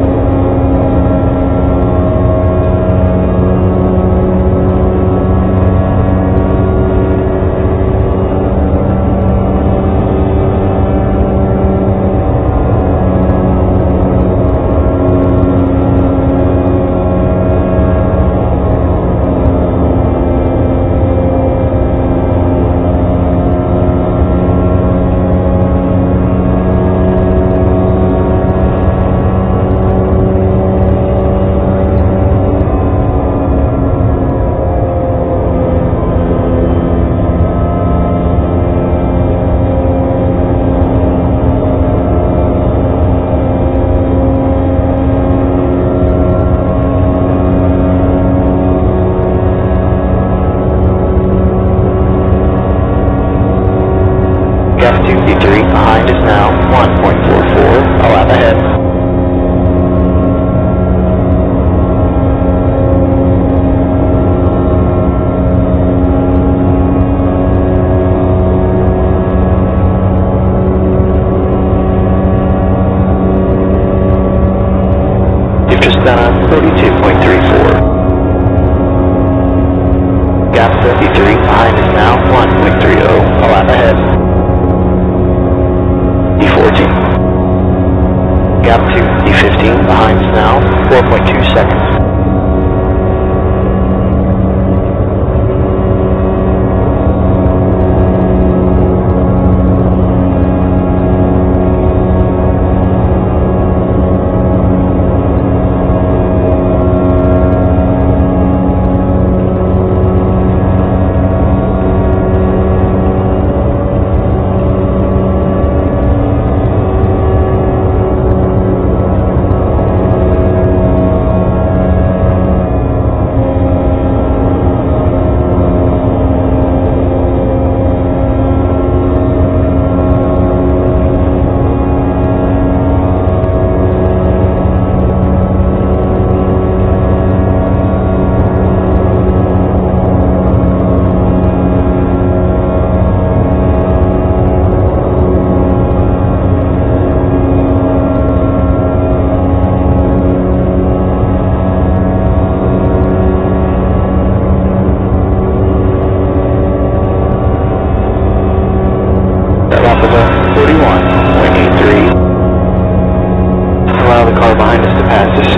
Gap 2, 3 behind is now 1.44, a lap ahead. You've just done a 32.34. Gap 33 behind is now 1.30, a lap ahead. E14. Gap 2, E15 behind is now 4.2 seconds. Lap of a 41.83. Allow the car behind us to pass us.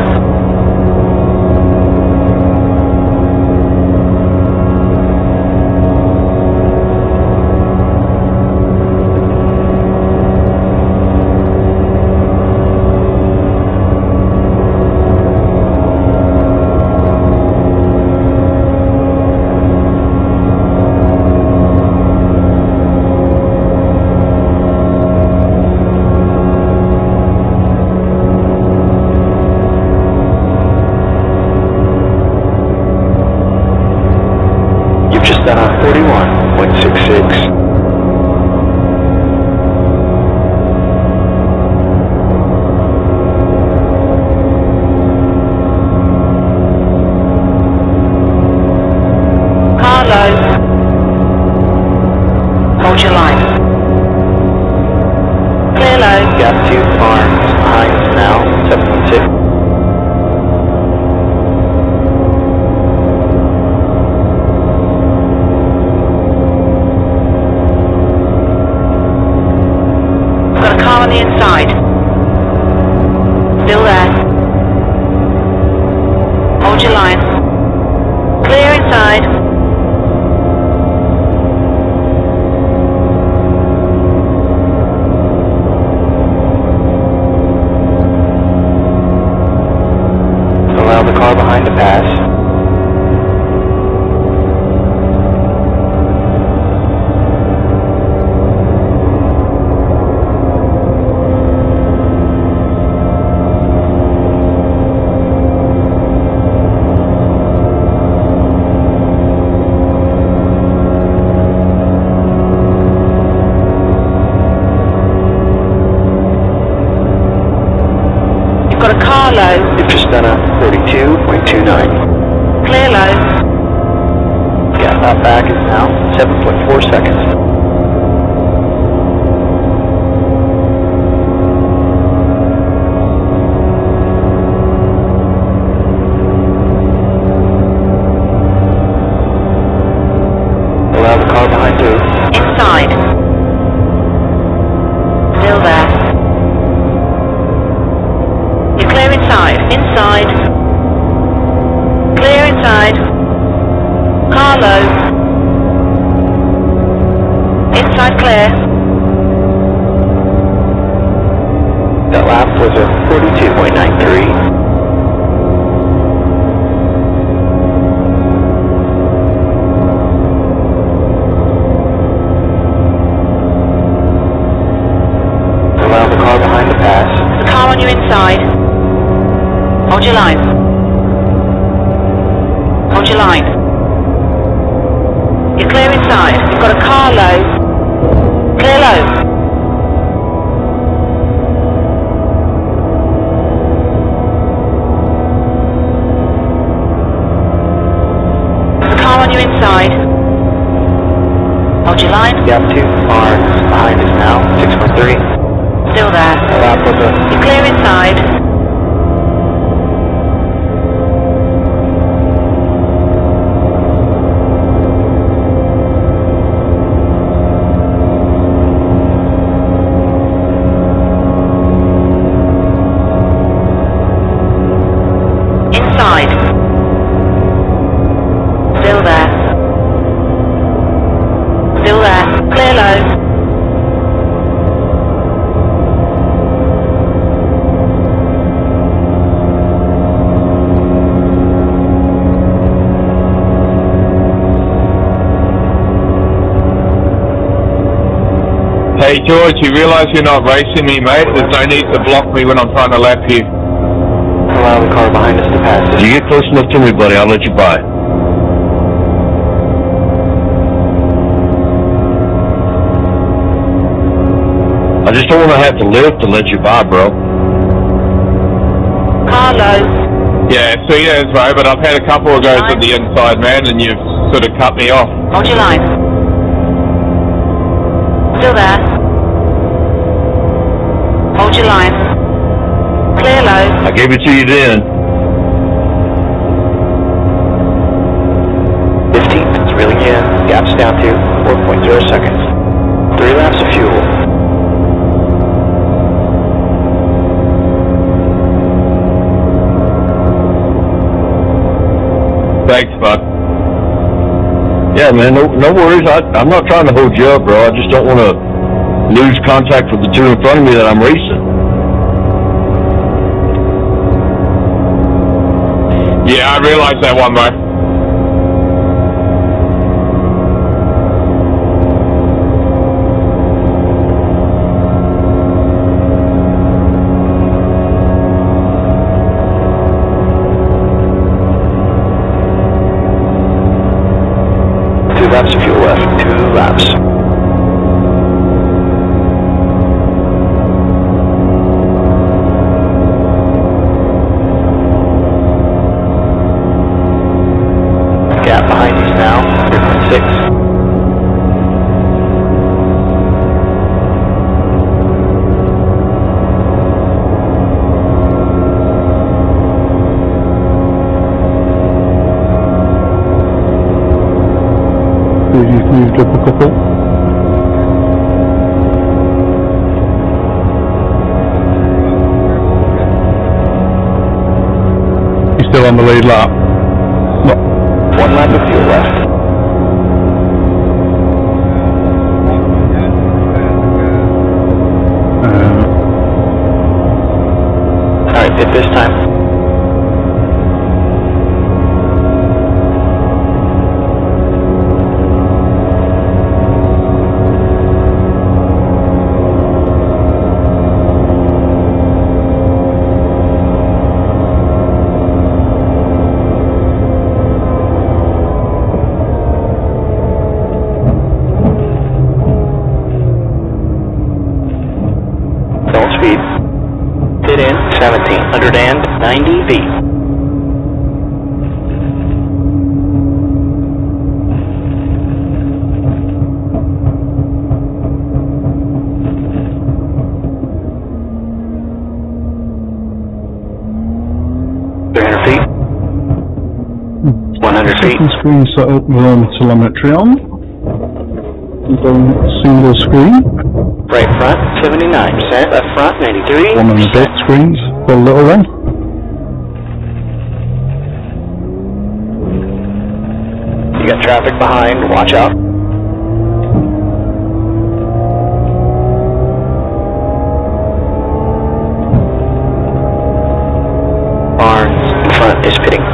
Just done a 41.66. Car low. Hold your line. Clear low. Gap 2 arms behind is now 7.6. Car on the inside. Still there. Hold your line. Clear inside. Allow the car behind to pass. You've got a car low. You've just done a 32.29. Clear low. Gap out back is now 7.4 seconds. Allow the car behind to. Inside. Still there. You're clear inside. Inside. Clear inside. Car low. Inside clear. That lap was a 42.93. Allow the car behind to pass. There's a car on your inside. Hold your line. Hold your line. You're clear inside. You've got a car low. Clear low. There's a car on your inside. Hold your line. Gap 2 cars behind us now, 6.3. Still there. Lap was a You're clear inside. Inside. Still there. Still there. Clear low. Hey George, you realise you're not racing me, mate? There's no need to block me when I'm trying to lap you. allow the car behind us to pass. If you get close enough to me, buddy, I'll let you by. I just don't want to have to live to let you by, bro. Carlo. Yeah, so yeah, it's right, but I've had a couple of goes at the inside, man, and you've sort of cut me off. Hold your line. Still there. Hold your line. Clear low. I gave it to you then. 15th, it's reeling in. Gap's down to 4.0 seconds. 3 laps of fuel. Thanks, bud. Yeah, man, no worries. I'm not trying to hold you up, bro. I just don't want to lose contact with the two in front of me that I'm racing. Yeah, I realize that one, though. Laps of fuel left. 2 laps. Gap behind us now. 3.6. You've moved up a couple. You're still on the lead lap? No. 1 lap of fuel left. Alright, pit this time. Speed. Pit in 1,790 feet. Feet. 100 feet. Second screen set up with telemetry on. Single screen. Right front, 79%. Left front, 93%. One of the big screens, the little one. You got traffic behind, watch out. Barnes in front is pitting.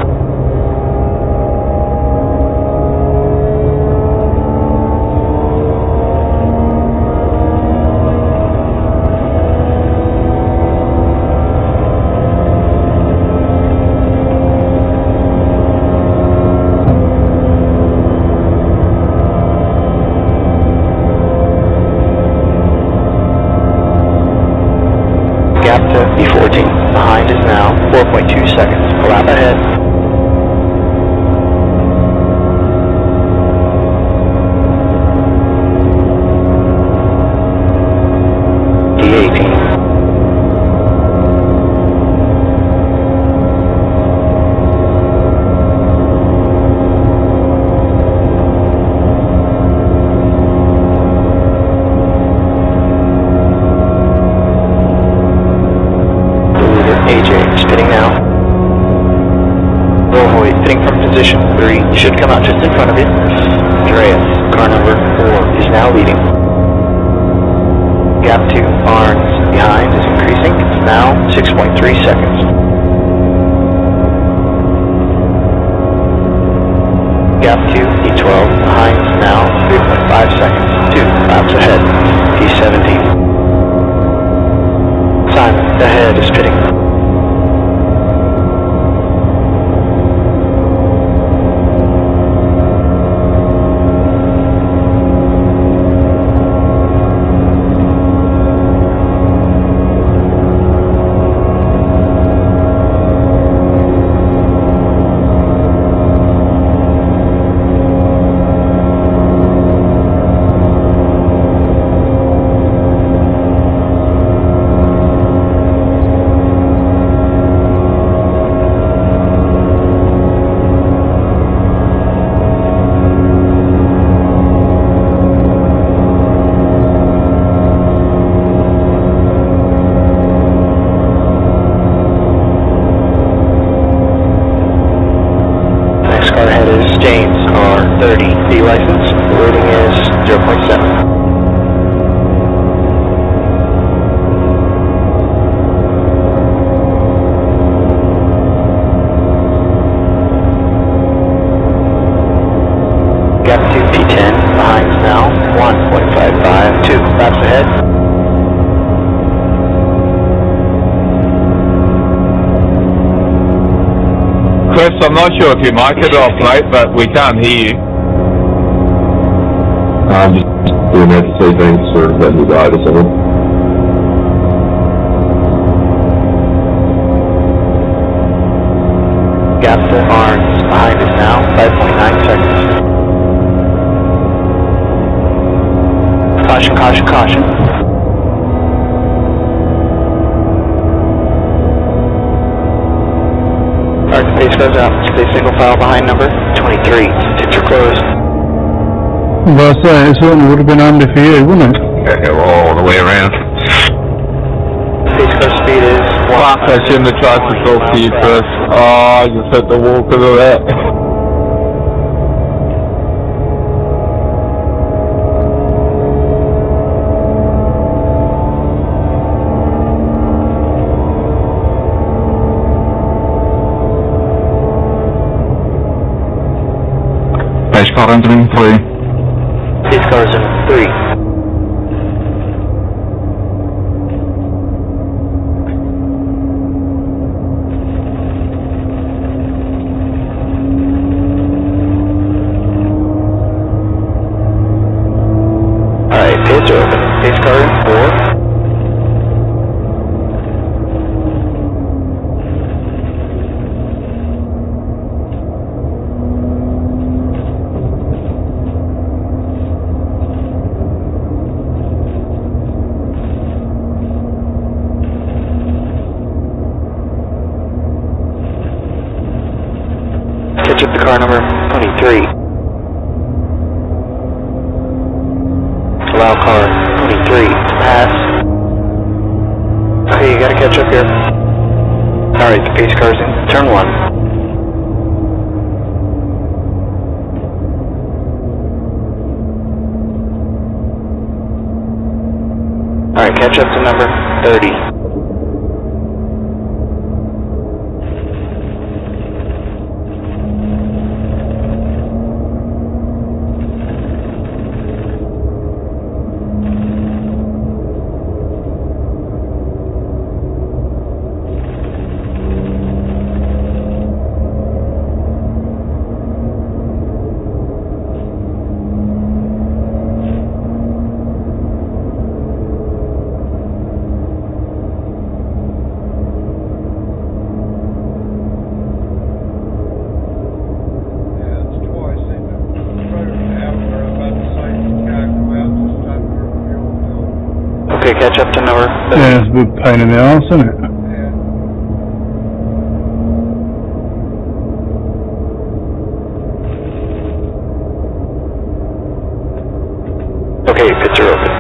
Gap to B14. Behind is now 4.2 seconds. A lap ahead. D18. AJ, spinning now. Rohoy, fitting from position 3. You should come out just in front of you. Andreas, car number 4, is now leading. Gap to Barnes behind is increasing. It's now 6.3 seconds. Gap to D12 behind is now 3.5 seconds. 2 laps ahead. D17. Simon, ahead is pitting. Car ahead is James, car 30, B license. The rating is 0.7. Gap to P10, behind is now 1.55, 2 laps ahead. Chris, I'm not sure if you mic it off, mate, but we can't hear you. I'm just doing that to say thanks for letting me ride or something. Gap to Barnes, behind is now 5.9 seconds. Caution, caution, caution. Alright, space goes out. Stay single file behind number 23. Tips are closed. Well, I say, it certainly would have been handy for you, wouldn't it? Yeah, all the way around. Space coast speed is 1. Fuck, I shouldn't have tried to talk to you first. Oh, I just hit the wall because of that. car entering 3. Pace car's in 3. Alright, pace are open. Pace car in 4. Catch up to car number 23. Allow car 23 to pass. Okay, you gotta catch up here. Alright, the pace car's in turn 1. Alright, catch up to number 30. Okay, catch up to number 30. Yeah, it's a big pain in the arse, isn't it? Okay, pits are open.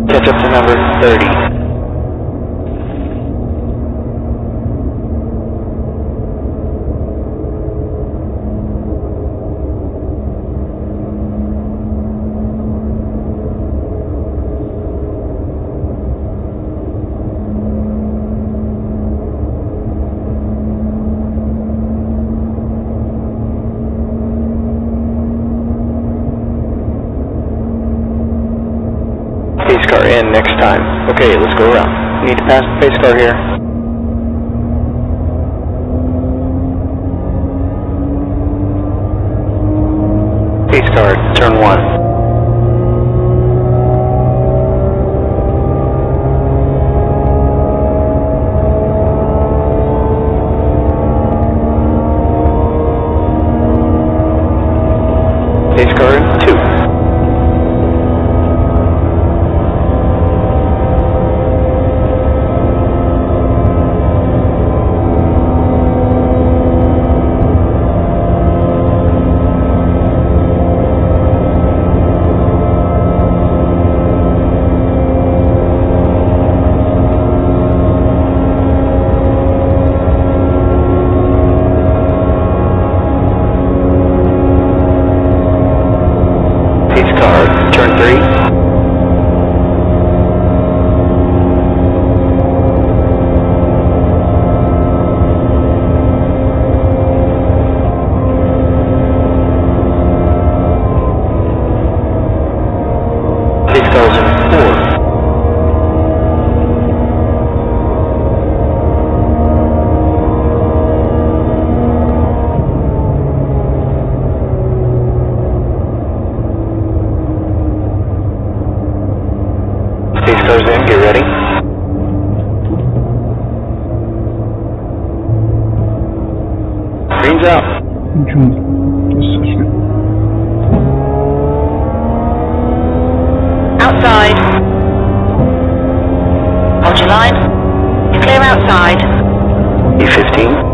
Catch up to number 30. Pace car in next time. Okay, let's go around. We need to pass the pace car here. Pace car, turn 1. Pace car in 2. Pace car, turn 3. Pace car's in 4. Pace car's in, get ready. Green's out. Outside. Hold your line. Clear outside. E15.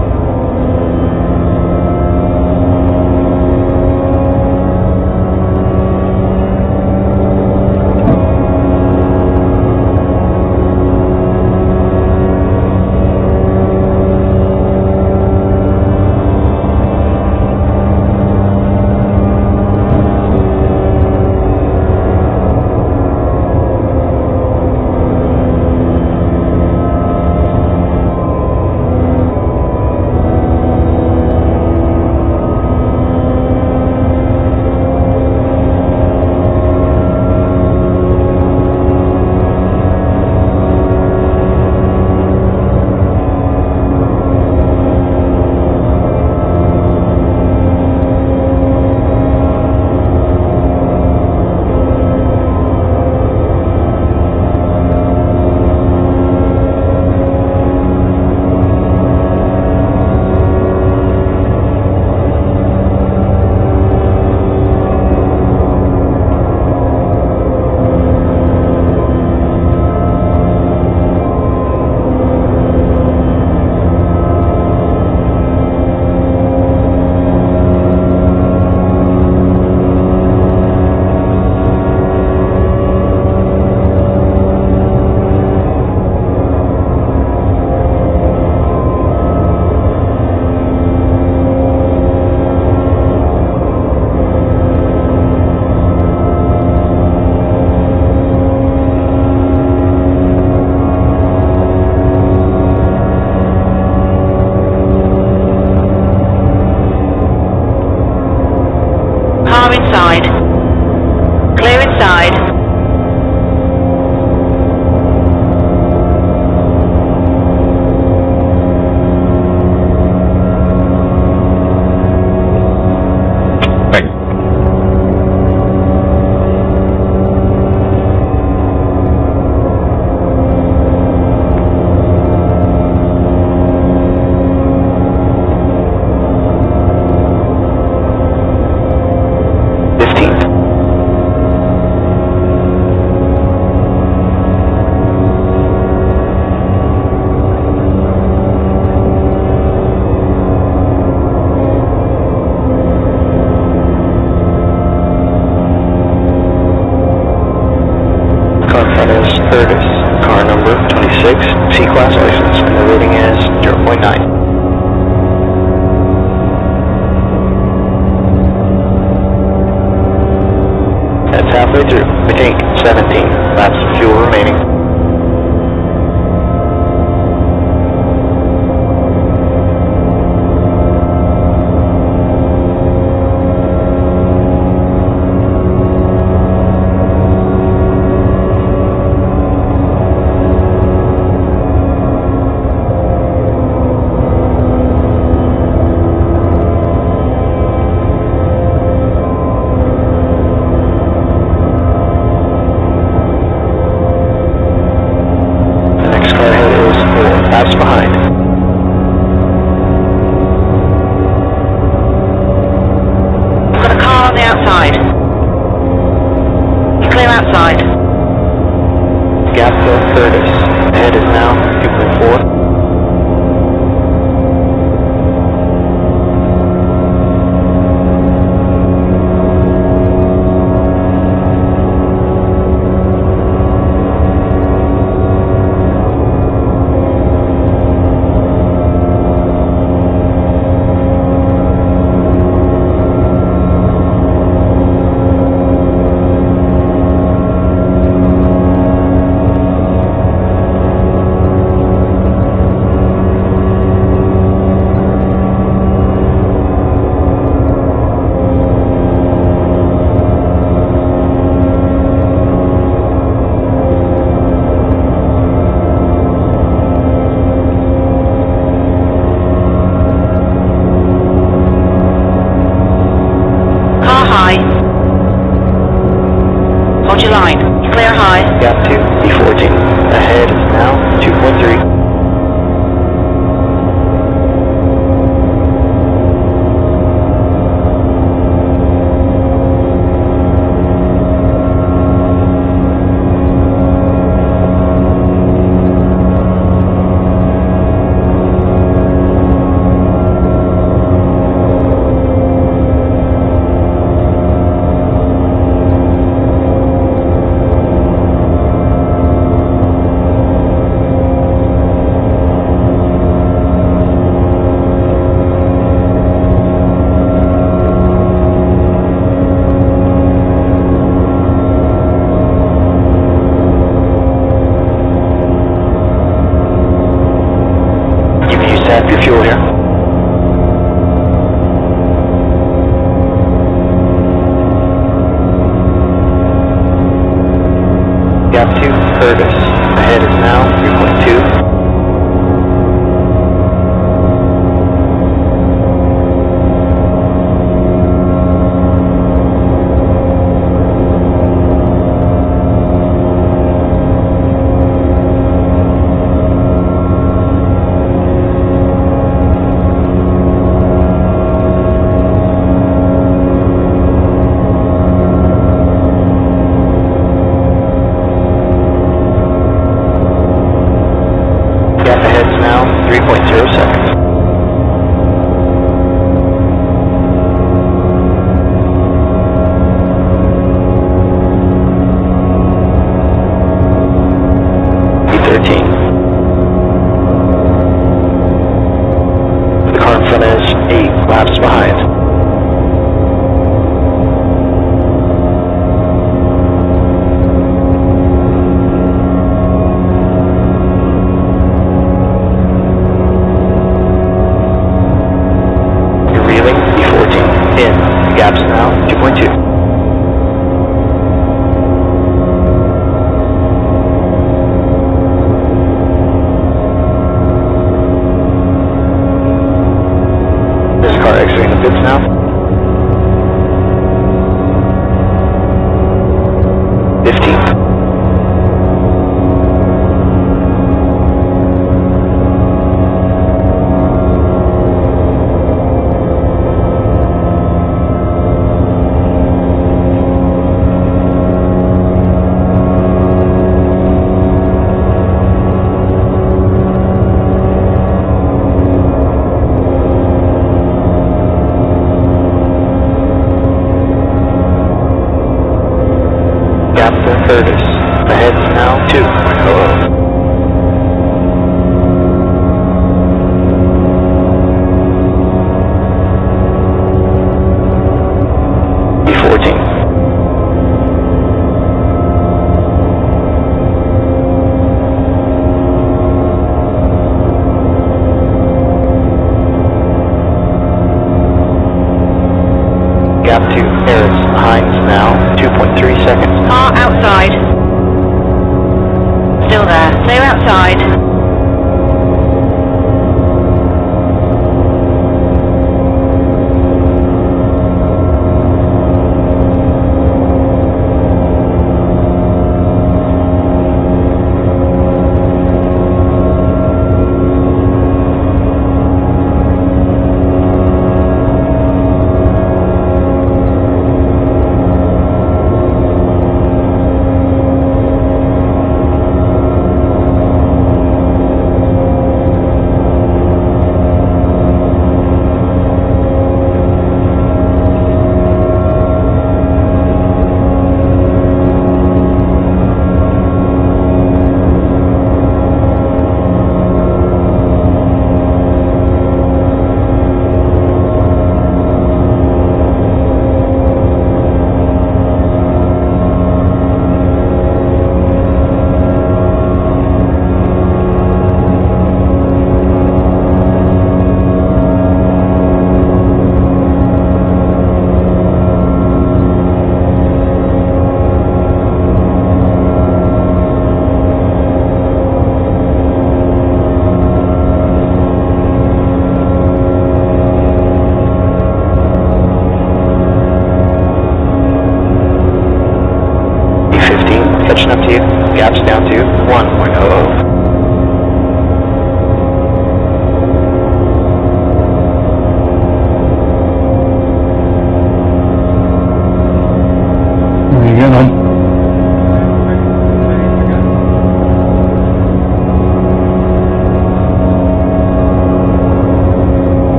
C-Class license, and the rating is 0.9. That's halfway through. Tank 17. Laps of fuel remaining. Laps behind. I've got a car on the outside. You clear outside. Gap to Curtis. Ahead is now 2.4. Hold your line. Clear high. Gap 2, B14. Ahead is now 2.3. Tap your fuel here. Gap 2, Curtis. Ahead is now 3.2. Gap ahead is now 3.0 seconds. B13. The car in front is 8 laps behind. Gaps now 2.2. This car exiting the pits now. 15. Gap to Curtis. Ahead is now 2.0. gap to Harris Hines now, 2.3 seconds. Car outside. Still there. Clear outside. Catching up to you. Gaps down to 1.00. There you go, man.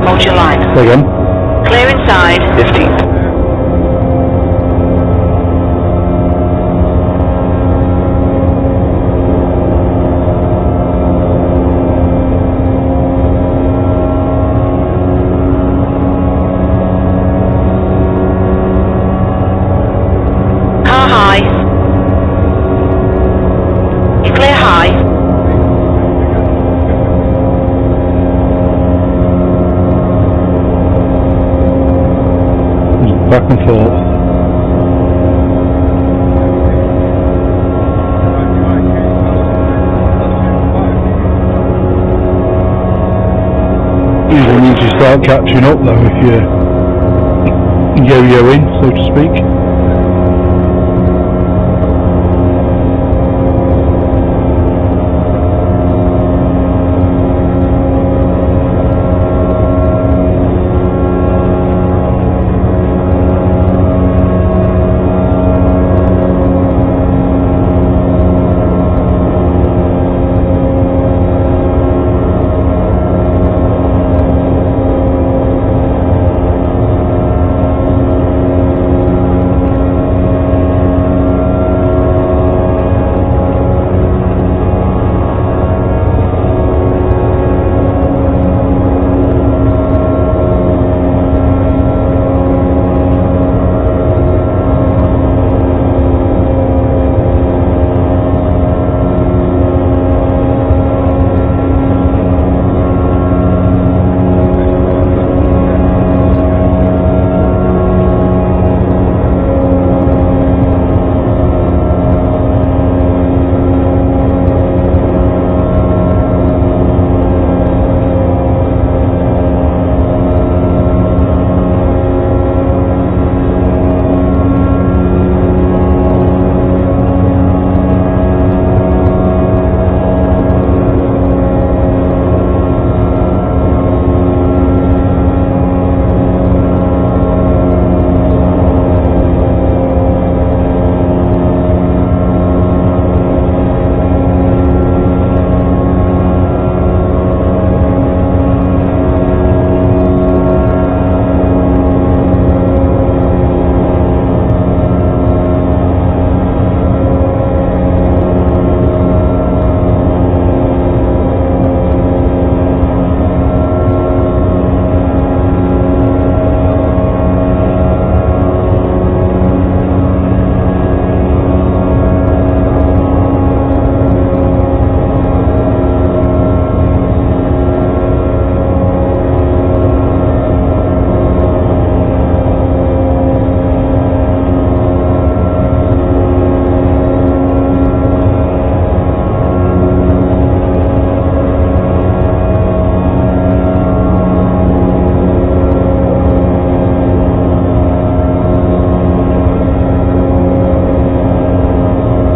Hold your line. Say again. Clear inside. 15th. Car high. You clear high. Back and forth. Usually means you start catching up though if you're yo-yoing, so to speak.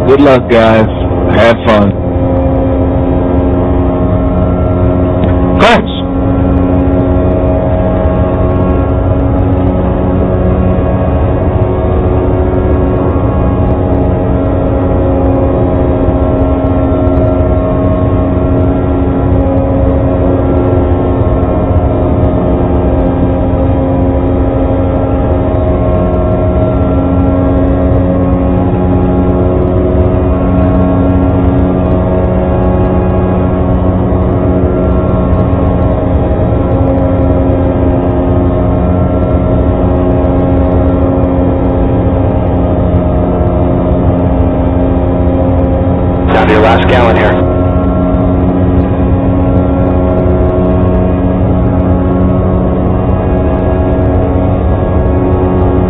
Good luck, guys. Have fun. Thanks. Down to your last gallon here.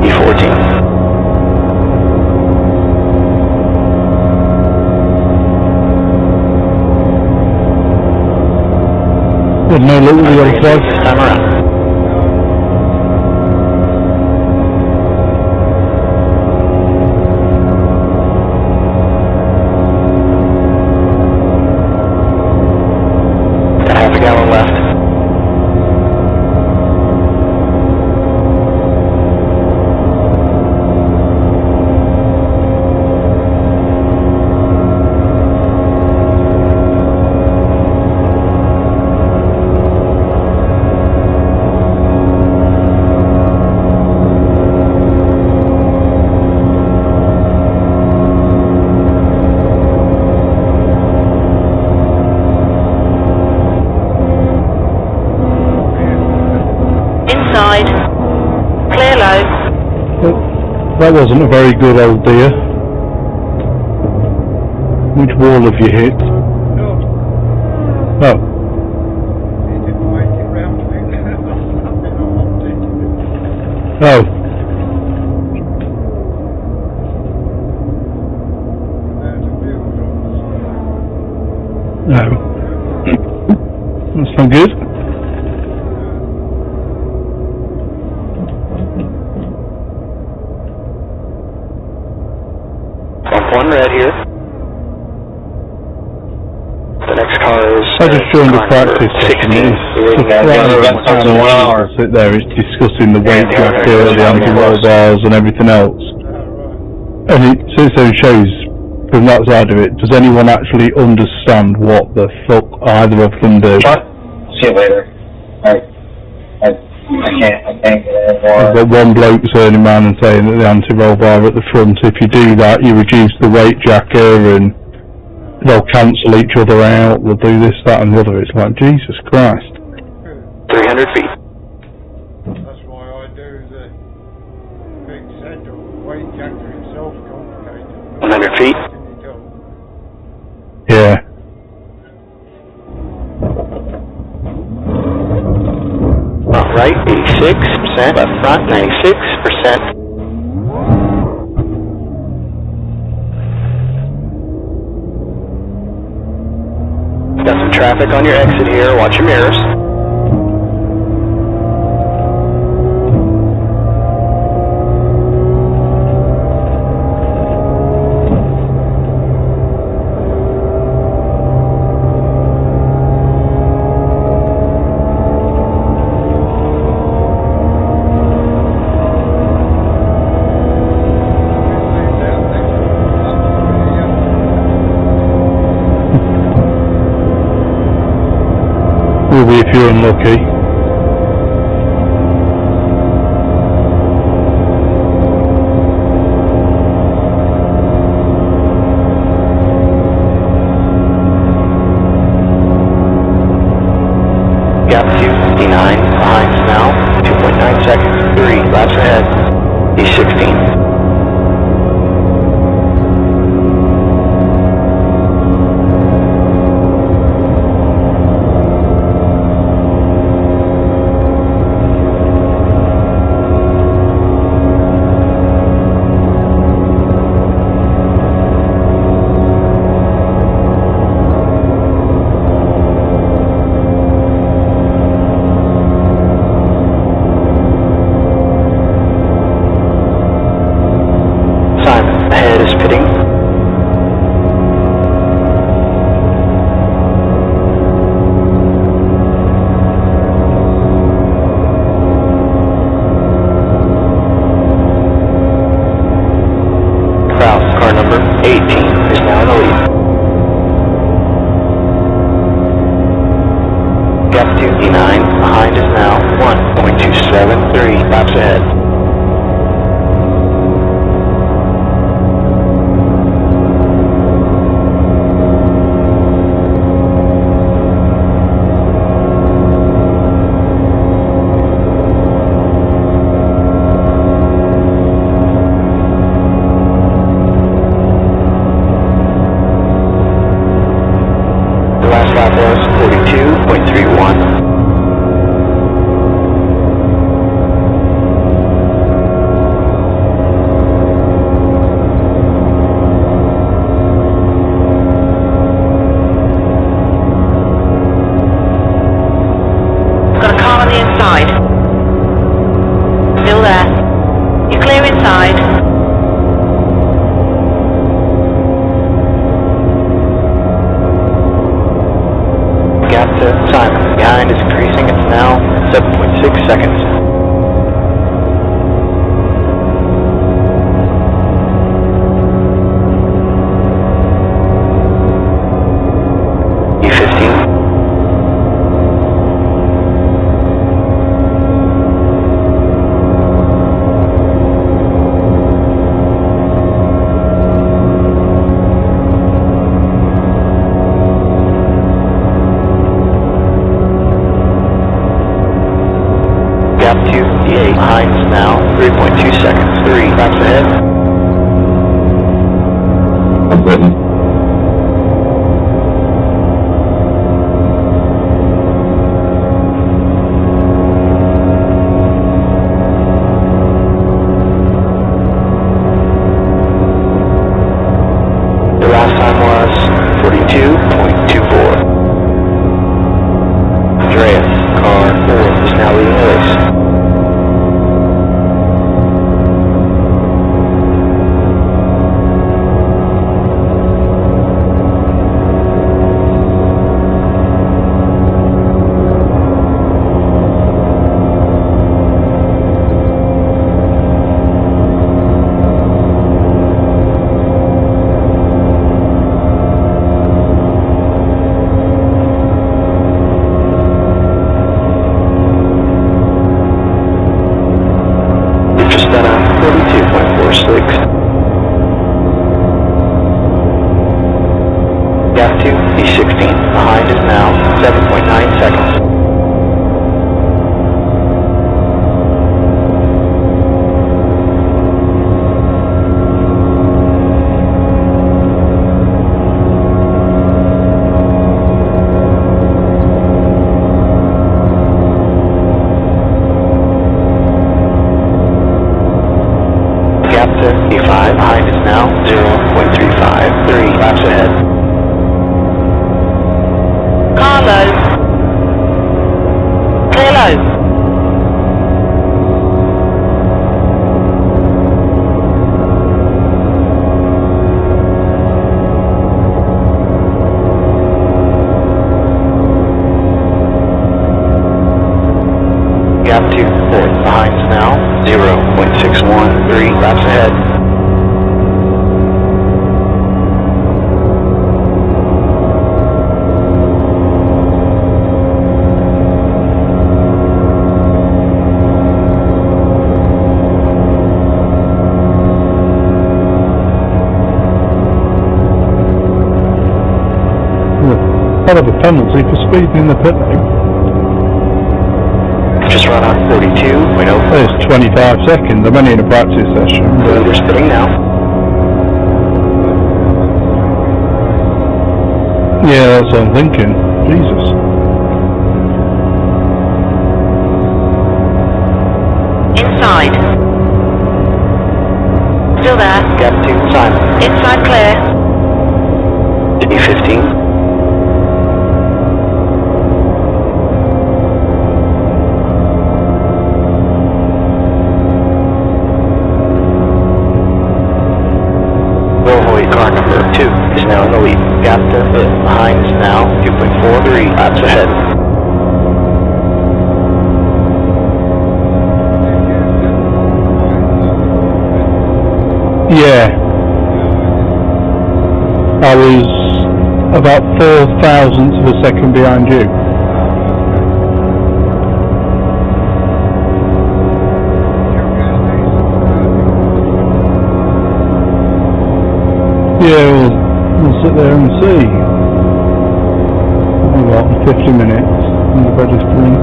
E14. Good, no look at the other side. Time around. Got half a gallon left. Inside. Clear low. That wasn't a very good old deer. Which wall have you hit? No, Oh, he didn't make it round to me. Nothing I wanted. oh. There's a builder on the side. No. That's not good. Bump one red here. The next car is. I just joined a car practice number session. 16. Sit there, it's discussing the weight factor, the anti-roll bars and everything else. And it sits there and shows from that side of it, does anyone actually understand what the fuck either of them do? See you later. I can't get anymore. I've got one bloke turning around and saying that the anti-roll bar at the front, if you do that, you reduce the weight jacker and they'll cancel each other out, they'll do this, that and the other. It's like, Jesus Christ. 300 feet. That's why I do the big set of weight jacker itself complicated. 100 feet. Yeah. Front right, 86%. Left front, 96%. Got some traffic on your exit here. Watch your mirrors. Will be if you're unlucky. Gap 259 behind us now. 2.9 seconds. 3 laps ahead. E16. Ahead is pitting. number 18 is now in the lead. Gap to E9 behind is now 1.273 laps ahead. The last lap was 42.31. Got a car on the inside. Still there. You're clear inside. Gap to Simon. Behind is increasing. It's now 7.6 seconds. E15. Gap to E8 behind is now 3.2 seconds. 3 laps ahead. I'm Britain. The last time was 42.24. Andreas, car 4, is now leading the race. We've just done a 42.46. Gap to E16 behind is now 7.9 seconds. Gap to E5 behind is now 0.35. 3 laps ahead. Car low. Clear low. Gap to 4th behind is now 0.61. 3 laps ahead. Part of a penalty for speeding in the pit lane. Just run on 42.04. There's 25 seconds. I'm only in a practice session. We're But spinning now. yeah, that's what I'm thinking. Jesus. Inside. Still there. Gap to Simon. Inside clear. E15. Car number 2 is now in the lead. Gap to 5th behind is now 2.43 laps ahead. Yeah. I was about 4,000ths of a second behind you. Yeah, we'll sit there and see. About 50 minutes in the registering.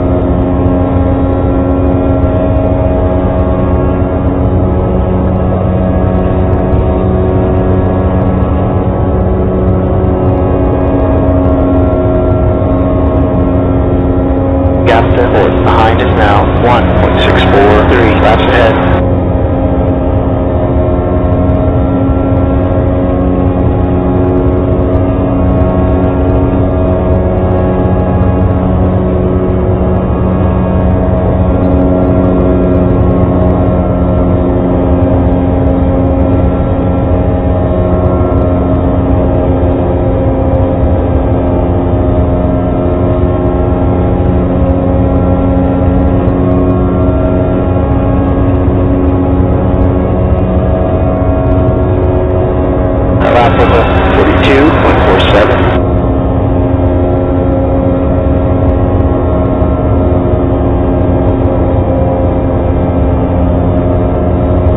Gap to fourth. Behind is now 1.643 laps ahead. Lap of 42.47.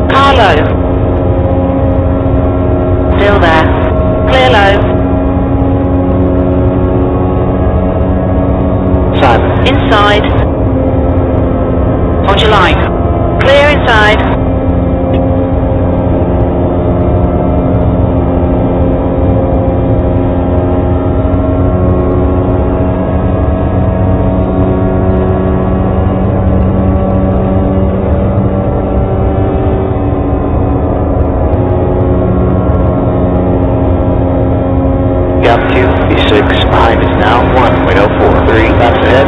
Carlo. Still there. Clear low. Simon. Inside. Hold your line. Clear inside. Gap 2, B6, behind is now 1.043 laps ahead.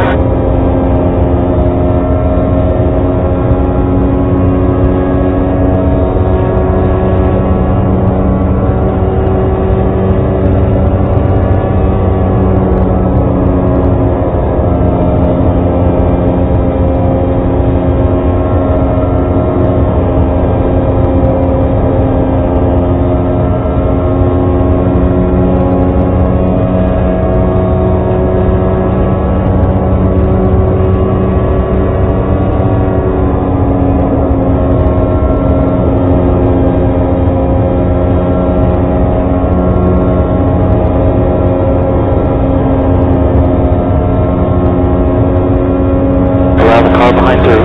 Allow the car behind through.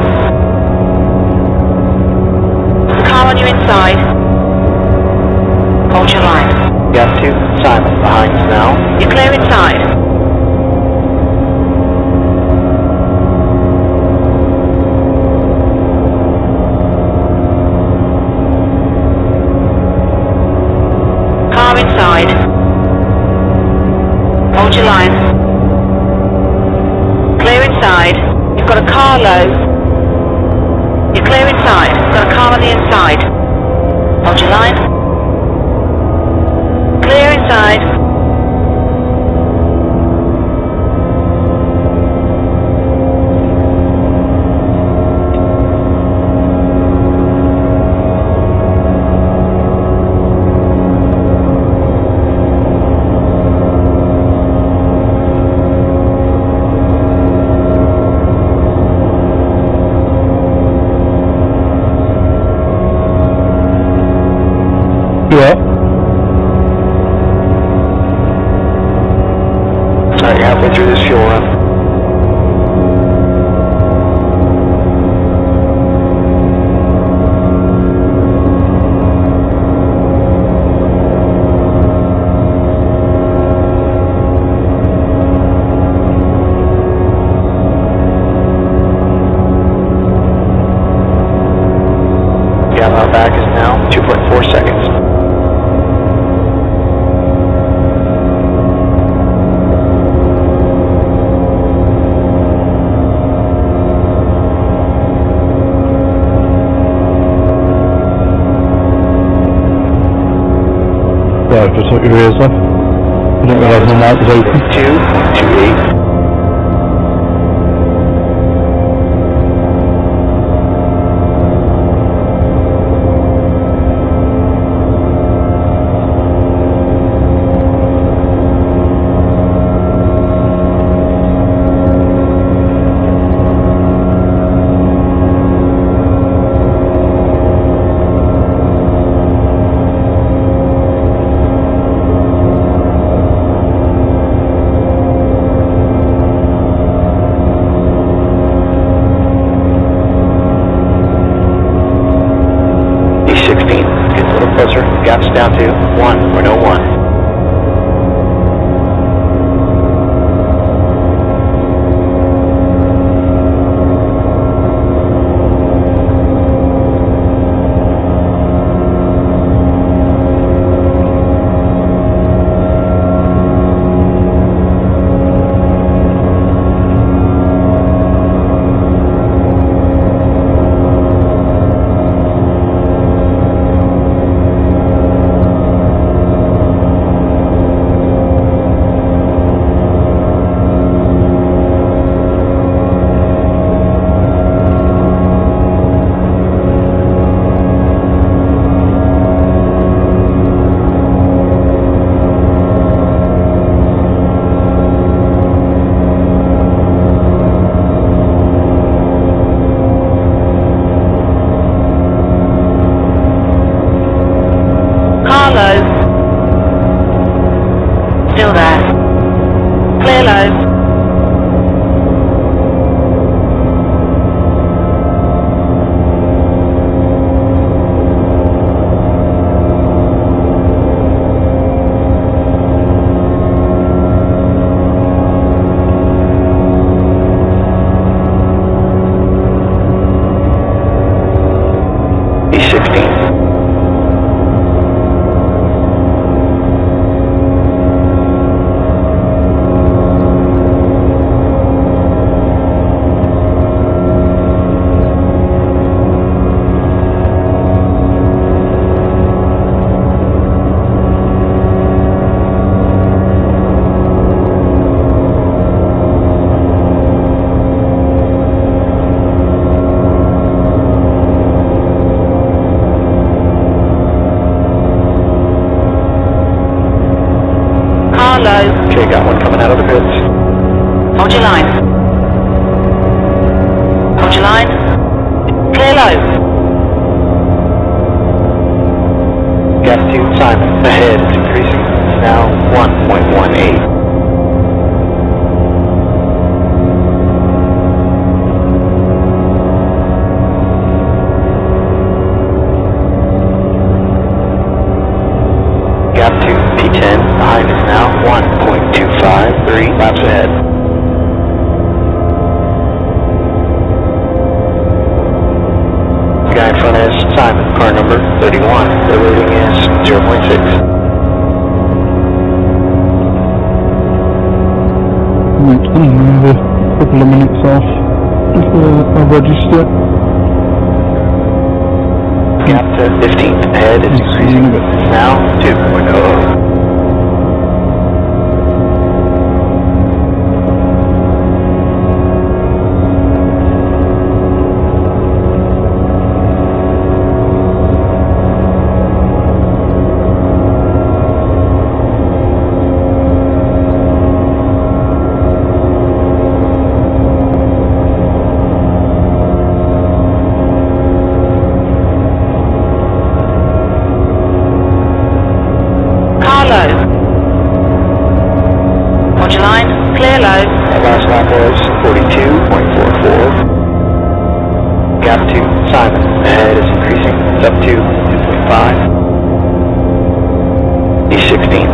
The car on your inside. Hold your line. Gap 2, Simon, behind is now You're clear inside. Car inside. Hold your line. Clear inside. You've got a car low. You're clear inside. Got a car on the inside. Hold your line. Clear inside. Yeah. Alright, you're halfway through this fuel run. Gap out back is now 2.4 seconds. Right, just took your ears off. I didn't realise the light was open. 2.28. Pitch down to 1.01. Still there. Clear low. Okay, got one coming out of the pits. Hold your line. Hold your line. Clear low. Gap 2, Simon. Ahead, it's increasing. It's now 1.18. Gap 2, P10, behind is now 1.25, 3 laps ahead. The guy in front is Simon, car number 31. The rating is 0.6. Right, I'm a couple of minutes off before I register. Gap to 15th ahead is increasing. It's now 2.00. Hold your line. Clear low. That last lap was 42.44. Gap 2, Simon. Ahead is increasing. It's up to 2.5. E16.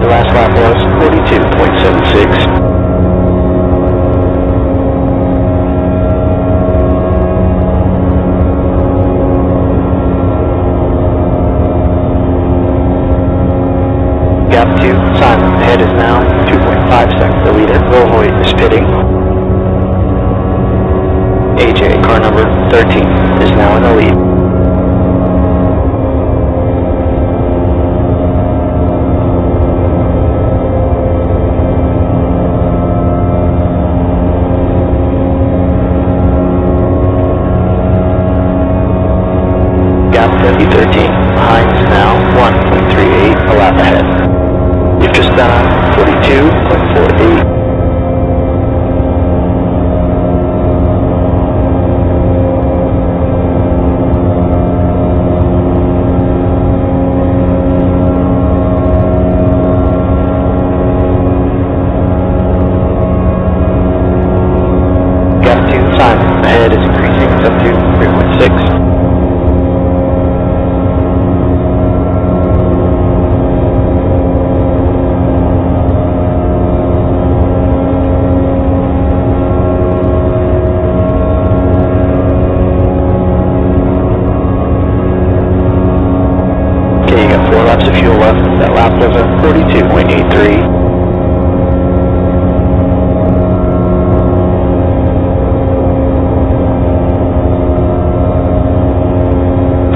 Last lap was 42.76. Gap 2, Simon. Ahead is now 2.5 seconds. The leader, Rohoy, is pitting. AJ, car number 13, is now in the lead. Gap 13, behind is now 1.38, a lap just done 42.48. Gap 2, Simon. Ahead is increasing. It's up to 3.6. Okay, you got 4 laps of fuel left. That lap was a 42.83.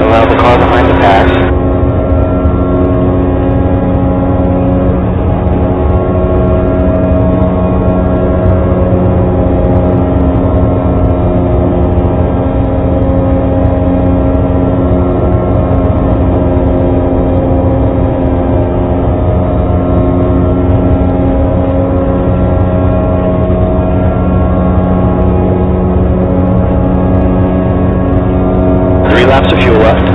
Allow the car behind to pass. Laps of fuel left.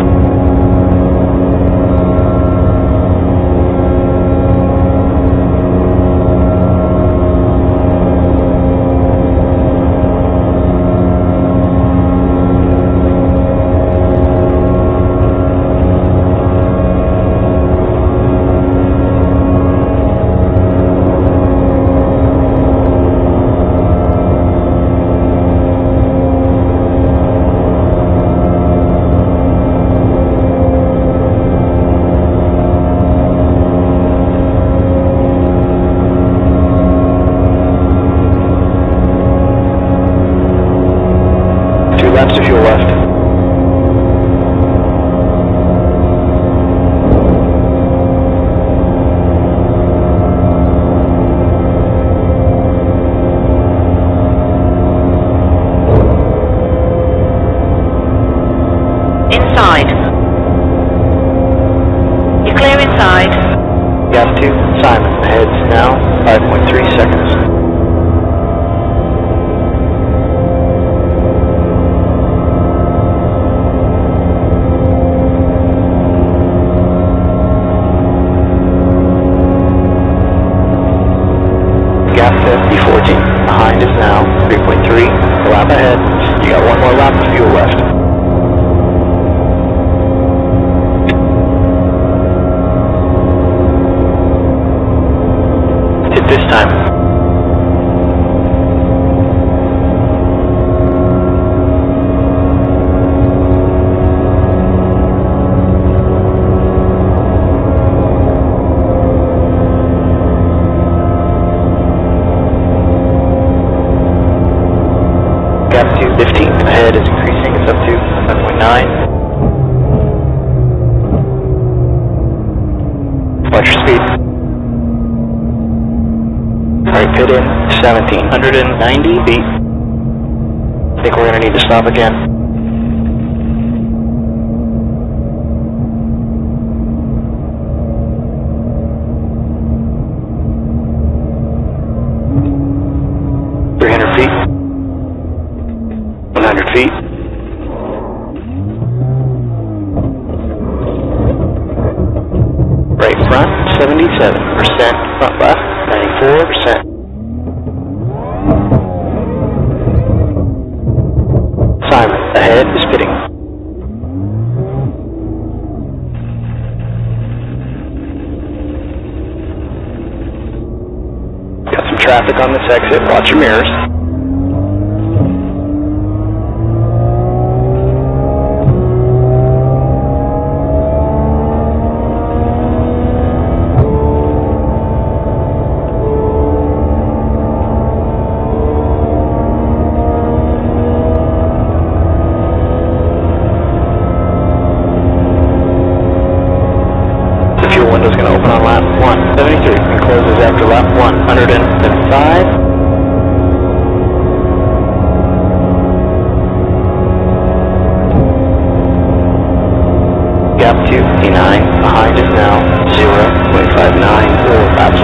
Laps of fuel left. Inside. You're clear inside. Gap 2, Simon. Ahead's now 5.3 seconds. Gap 50-14. Behind is now 3.3. A lap ahead. You got 1 more lap of fuel left. Hit this time. Gap 2, 15. Ahead is increasing. It's up to 7.9. Watch your speed. Alright, pit in 1,790 feet. I think we're going to need to stop again. Feet. 100 feet. Right front, 77%. Front left, 94%. Simon, ahead is pitting. Got some traffic on this exit. Watch your mirrors. Window's going to open on lap 173 and closes after lap 175. Gap 2, 59. Behind is now 0.59. 4 laps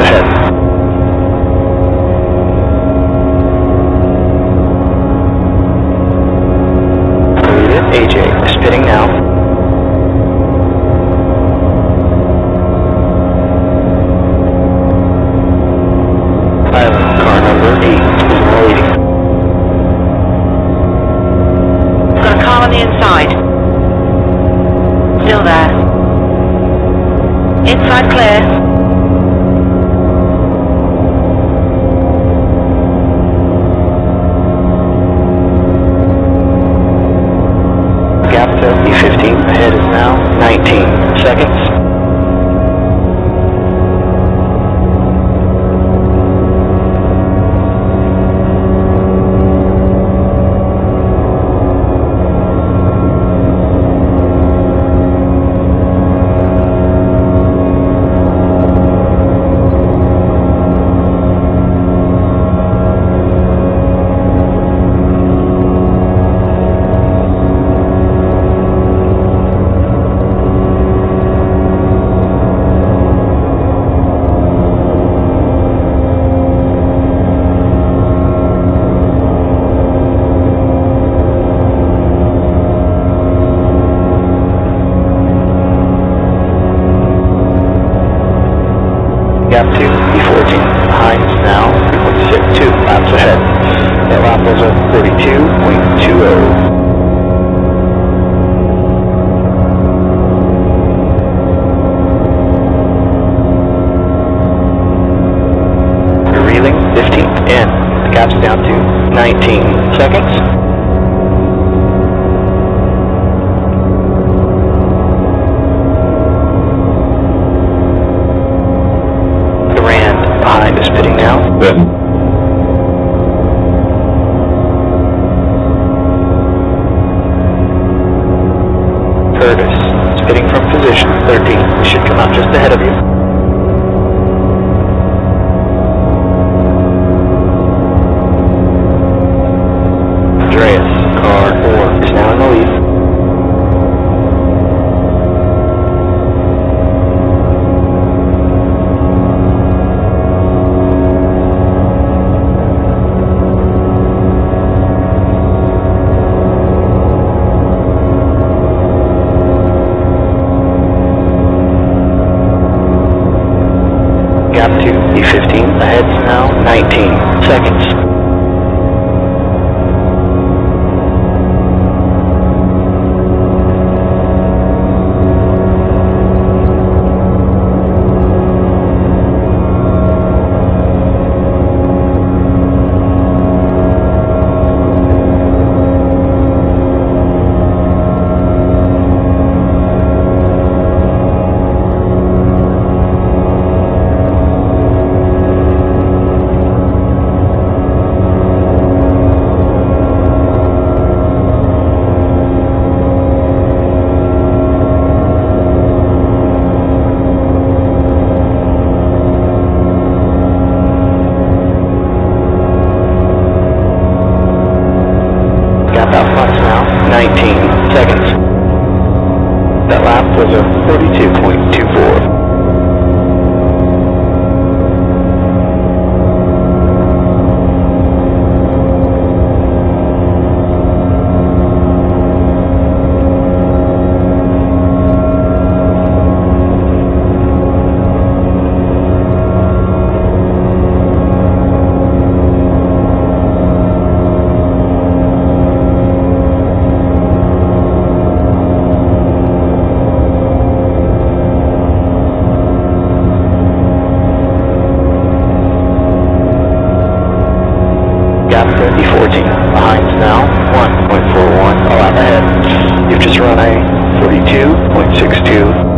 Gap 2, E14, behind now, 3.62, laps ahead. That lap was a 42.20. Reeling, 15, in. The gap's down to 19 seconds. Behind is pitting now. Good. Curtis is pitting from position 13. We should come out just ahead of you. Andreas, car 4, is now in the lead. Gap 2, E15, ahead's now 19 seconds. Gap out front is now 19 seconds. That lap was a 42.24. Gap 30-14. Behind now 1.41. A lap ahead. You've just run a 42.62.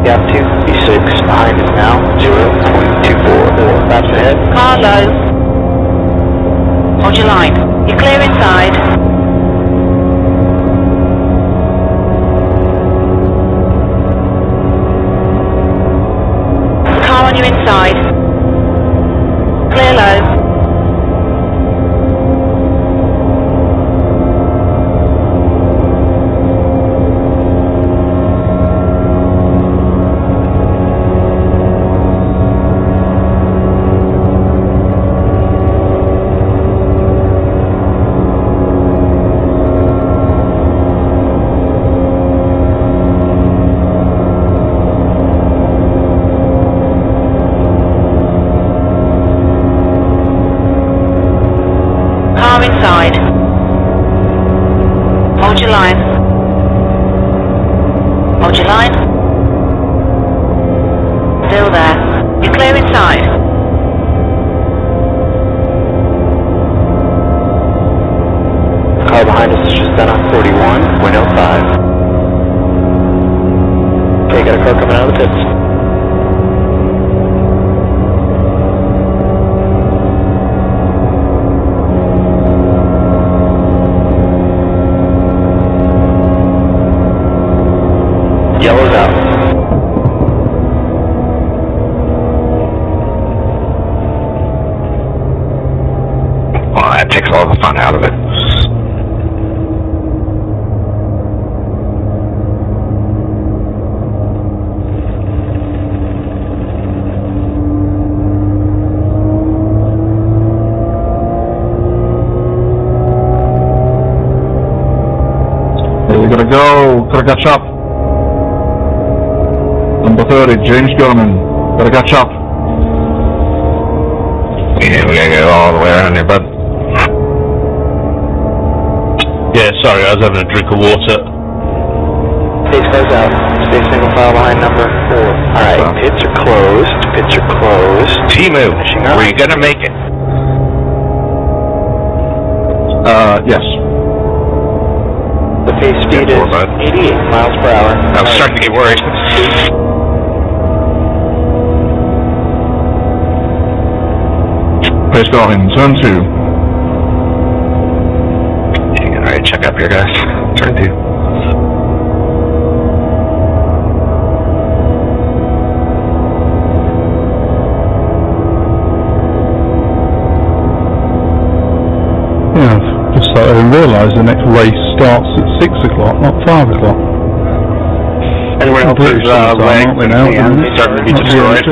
Gap 2, E6, behind is now 0.24. Laps ahead. Car low. Hold your line. You're clear inside. Car on your inside. Clear low. Inside. Hold your line. Hold your line. Still there. You're clear inside. Car behind us is just done on 41.05. Okay, got a car coming out of the pits. That takes all the fun out of it. Hey, we gotta go. Gotta catch up. Number 30, James Gorman. Gotta catch up. Yeah, we gotta go all the way around there, bud. Yeah, sorry, I was having a drink of water. Pace cars out. Stay single file behind number 4. Alright, pits are closed. Pits are closed. Timu, were you gonna make it? Yes. The pace speed is 88 miles per hour. I was starting to get worried. Pace car in turn 2. Alright, check up here, guys. Turn 2. Yeah, I've just started to realise the next race starts at 6 o'clock, not 5 o'clock. Anyone else is leg starting to be destroyed?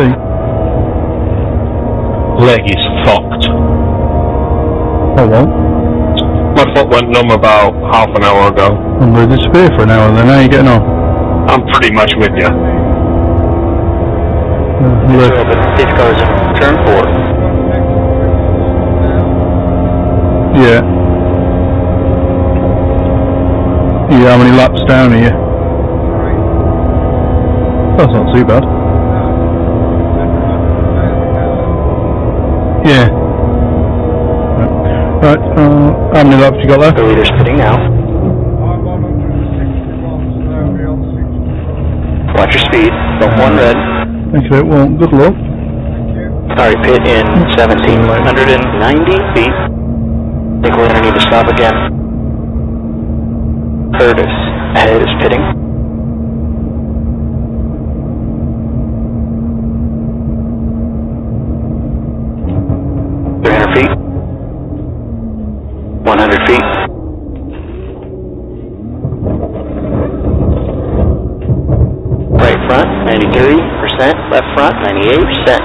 Leg is fucked. Oh well. My foot went numb about half an hour ago. I'm going to disappear for an hour then, how are you getting on? I'm pretty much with you. Pace cars in turn 4. Yeah. Yeah, how many laps down are you? That's not too bad. Yeah. Right, how many laps you got left? The leader's pitting now. I'm on 160 miles, so they'll be on 60. Watch your speed. Don't one red. Okay, well, good luck. Sorry, pit in 1,790 feet. I think we're going to need to stop again. Curtis ahead is pitting. 300 feet. 100 feet. Right front, 93%. Left front, 98%.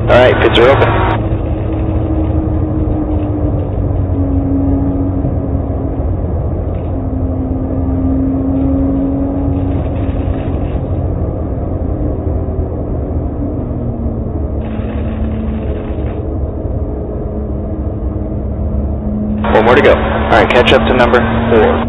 Alright, pits are open. One more to go. Alright, catch up to number 4.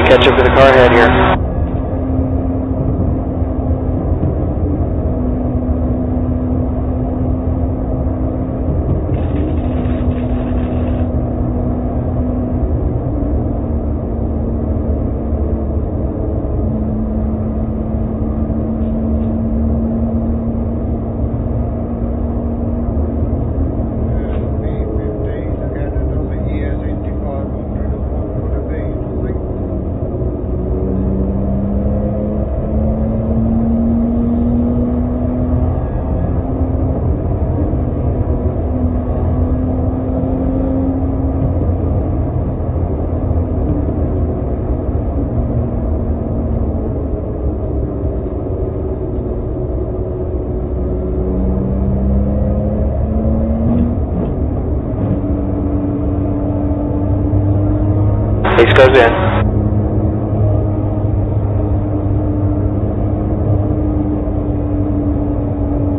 Catch up to the car ahead here. Base goes in.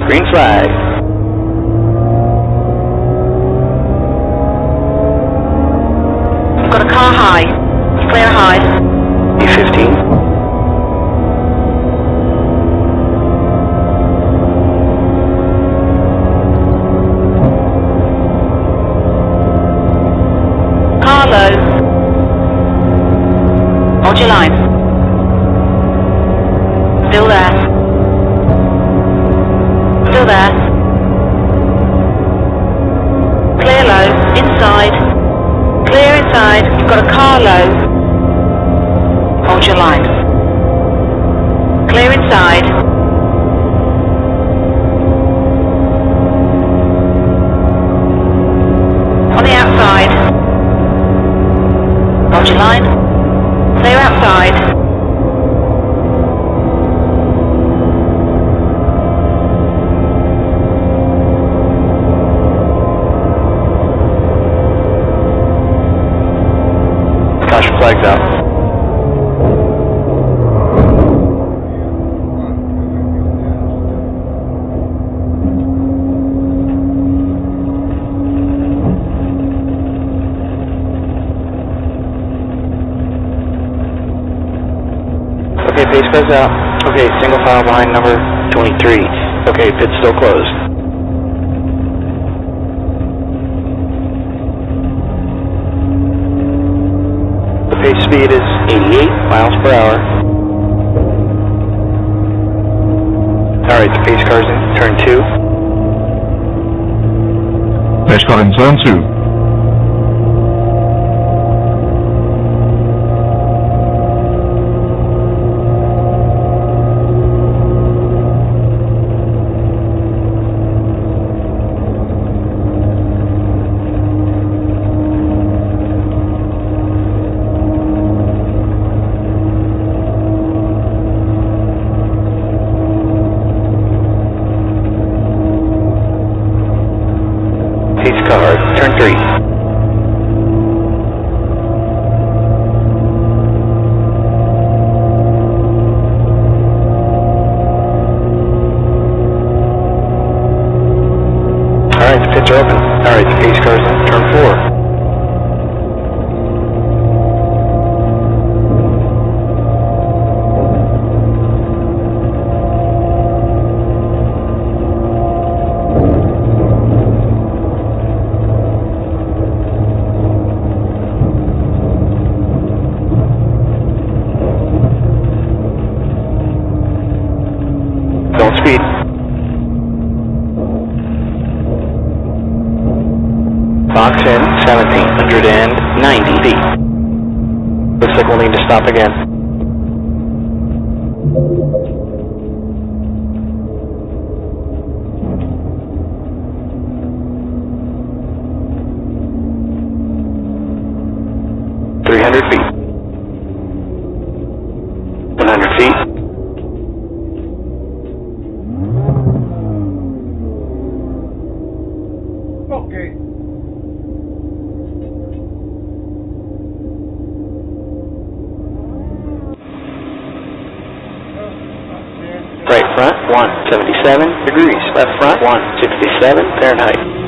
Green flag. You've got a car high. Clear high. E15. Car low. Hold your line. Still there. Still there. Clear low. Inside. Clear inside. You've got a car low. Hold your line. Clear inside. On the outside. Hold your line. Clear outside. Caution flags out. Okay, base goes out. Okay, single file behind number 23. Okay, pit's still closed. The pace speed is 88 miles per hour. Alright, the pace car's in turn 2. Pace car in turn 2. Pace car, turn 3. Alright, the pits are open. Alright, the pace car's in turn 4. Don't speed. Box in 1,790 feet. Looks like we'll need to stop again. feet. 100 feet. Okay. Right front, 177 degrees. Left front, 167 Fahrenheit.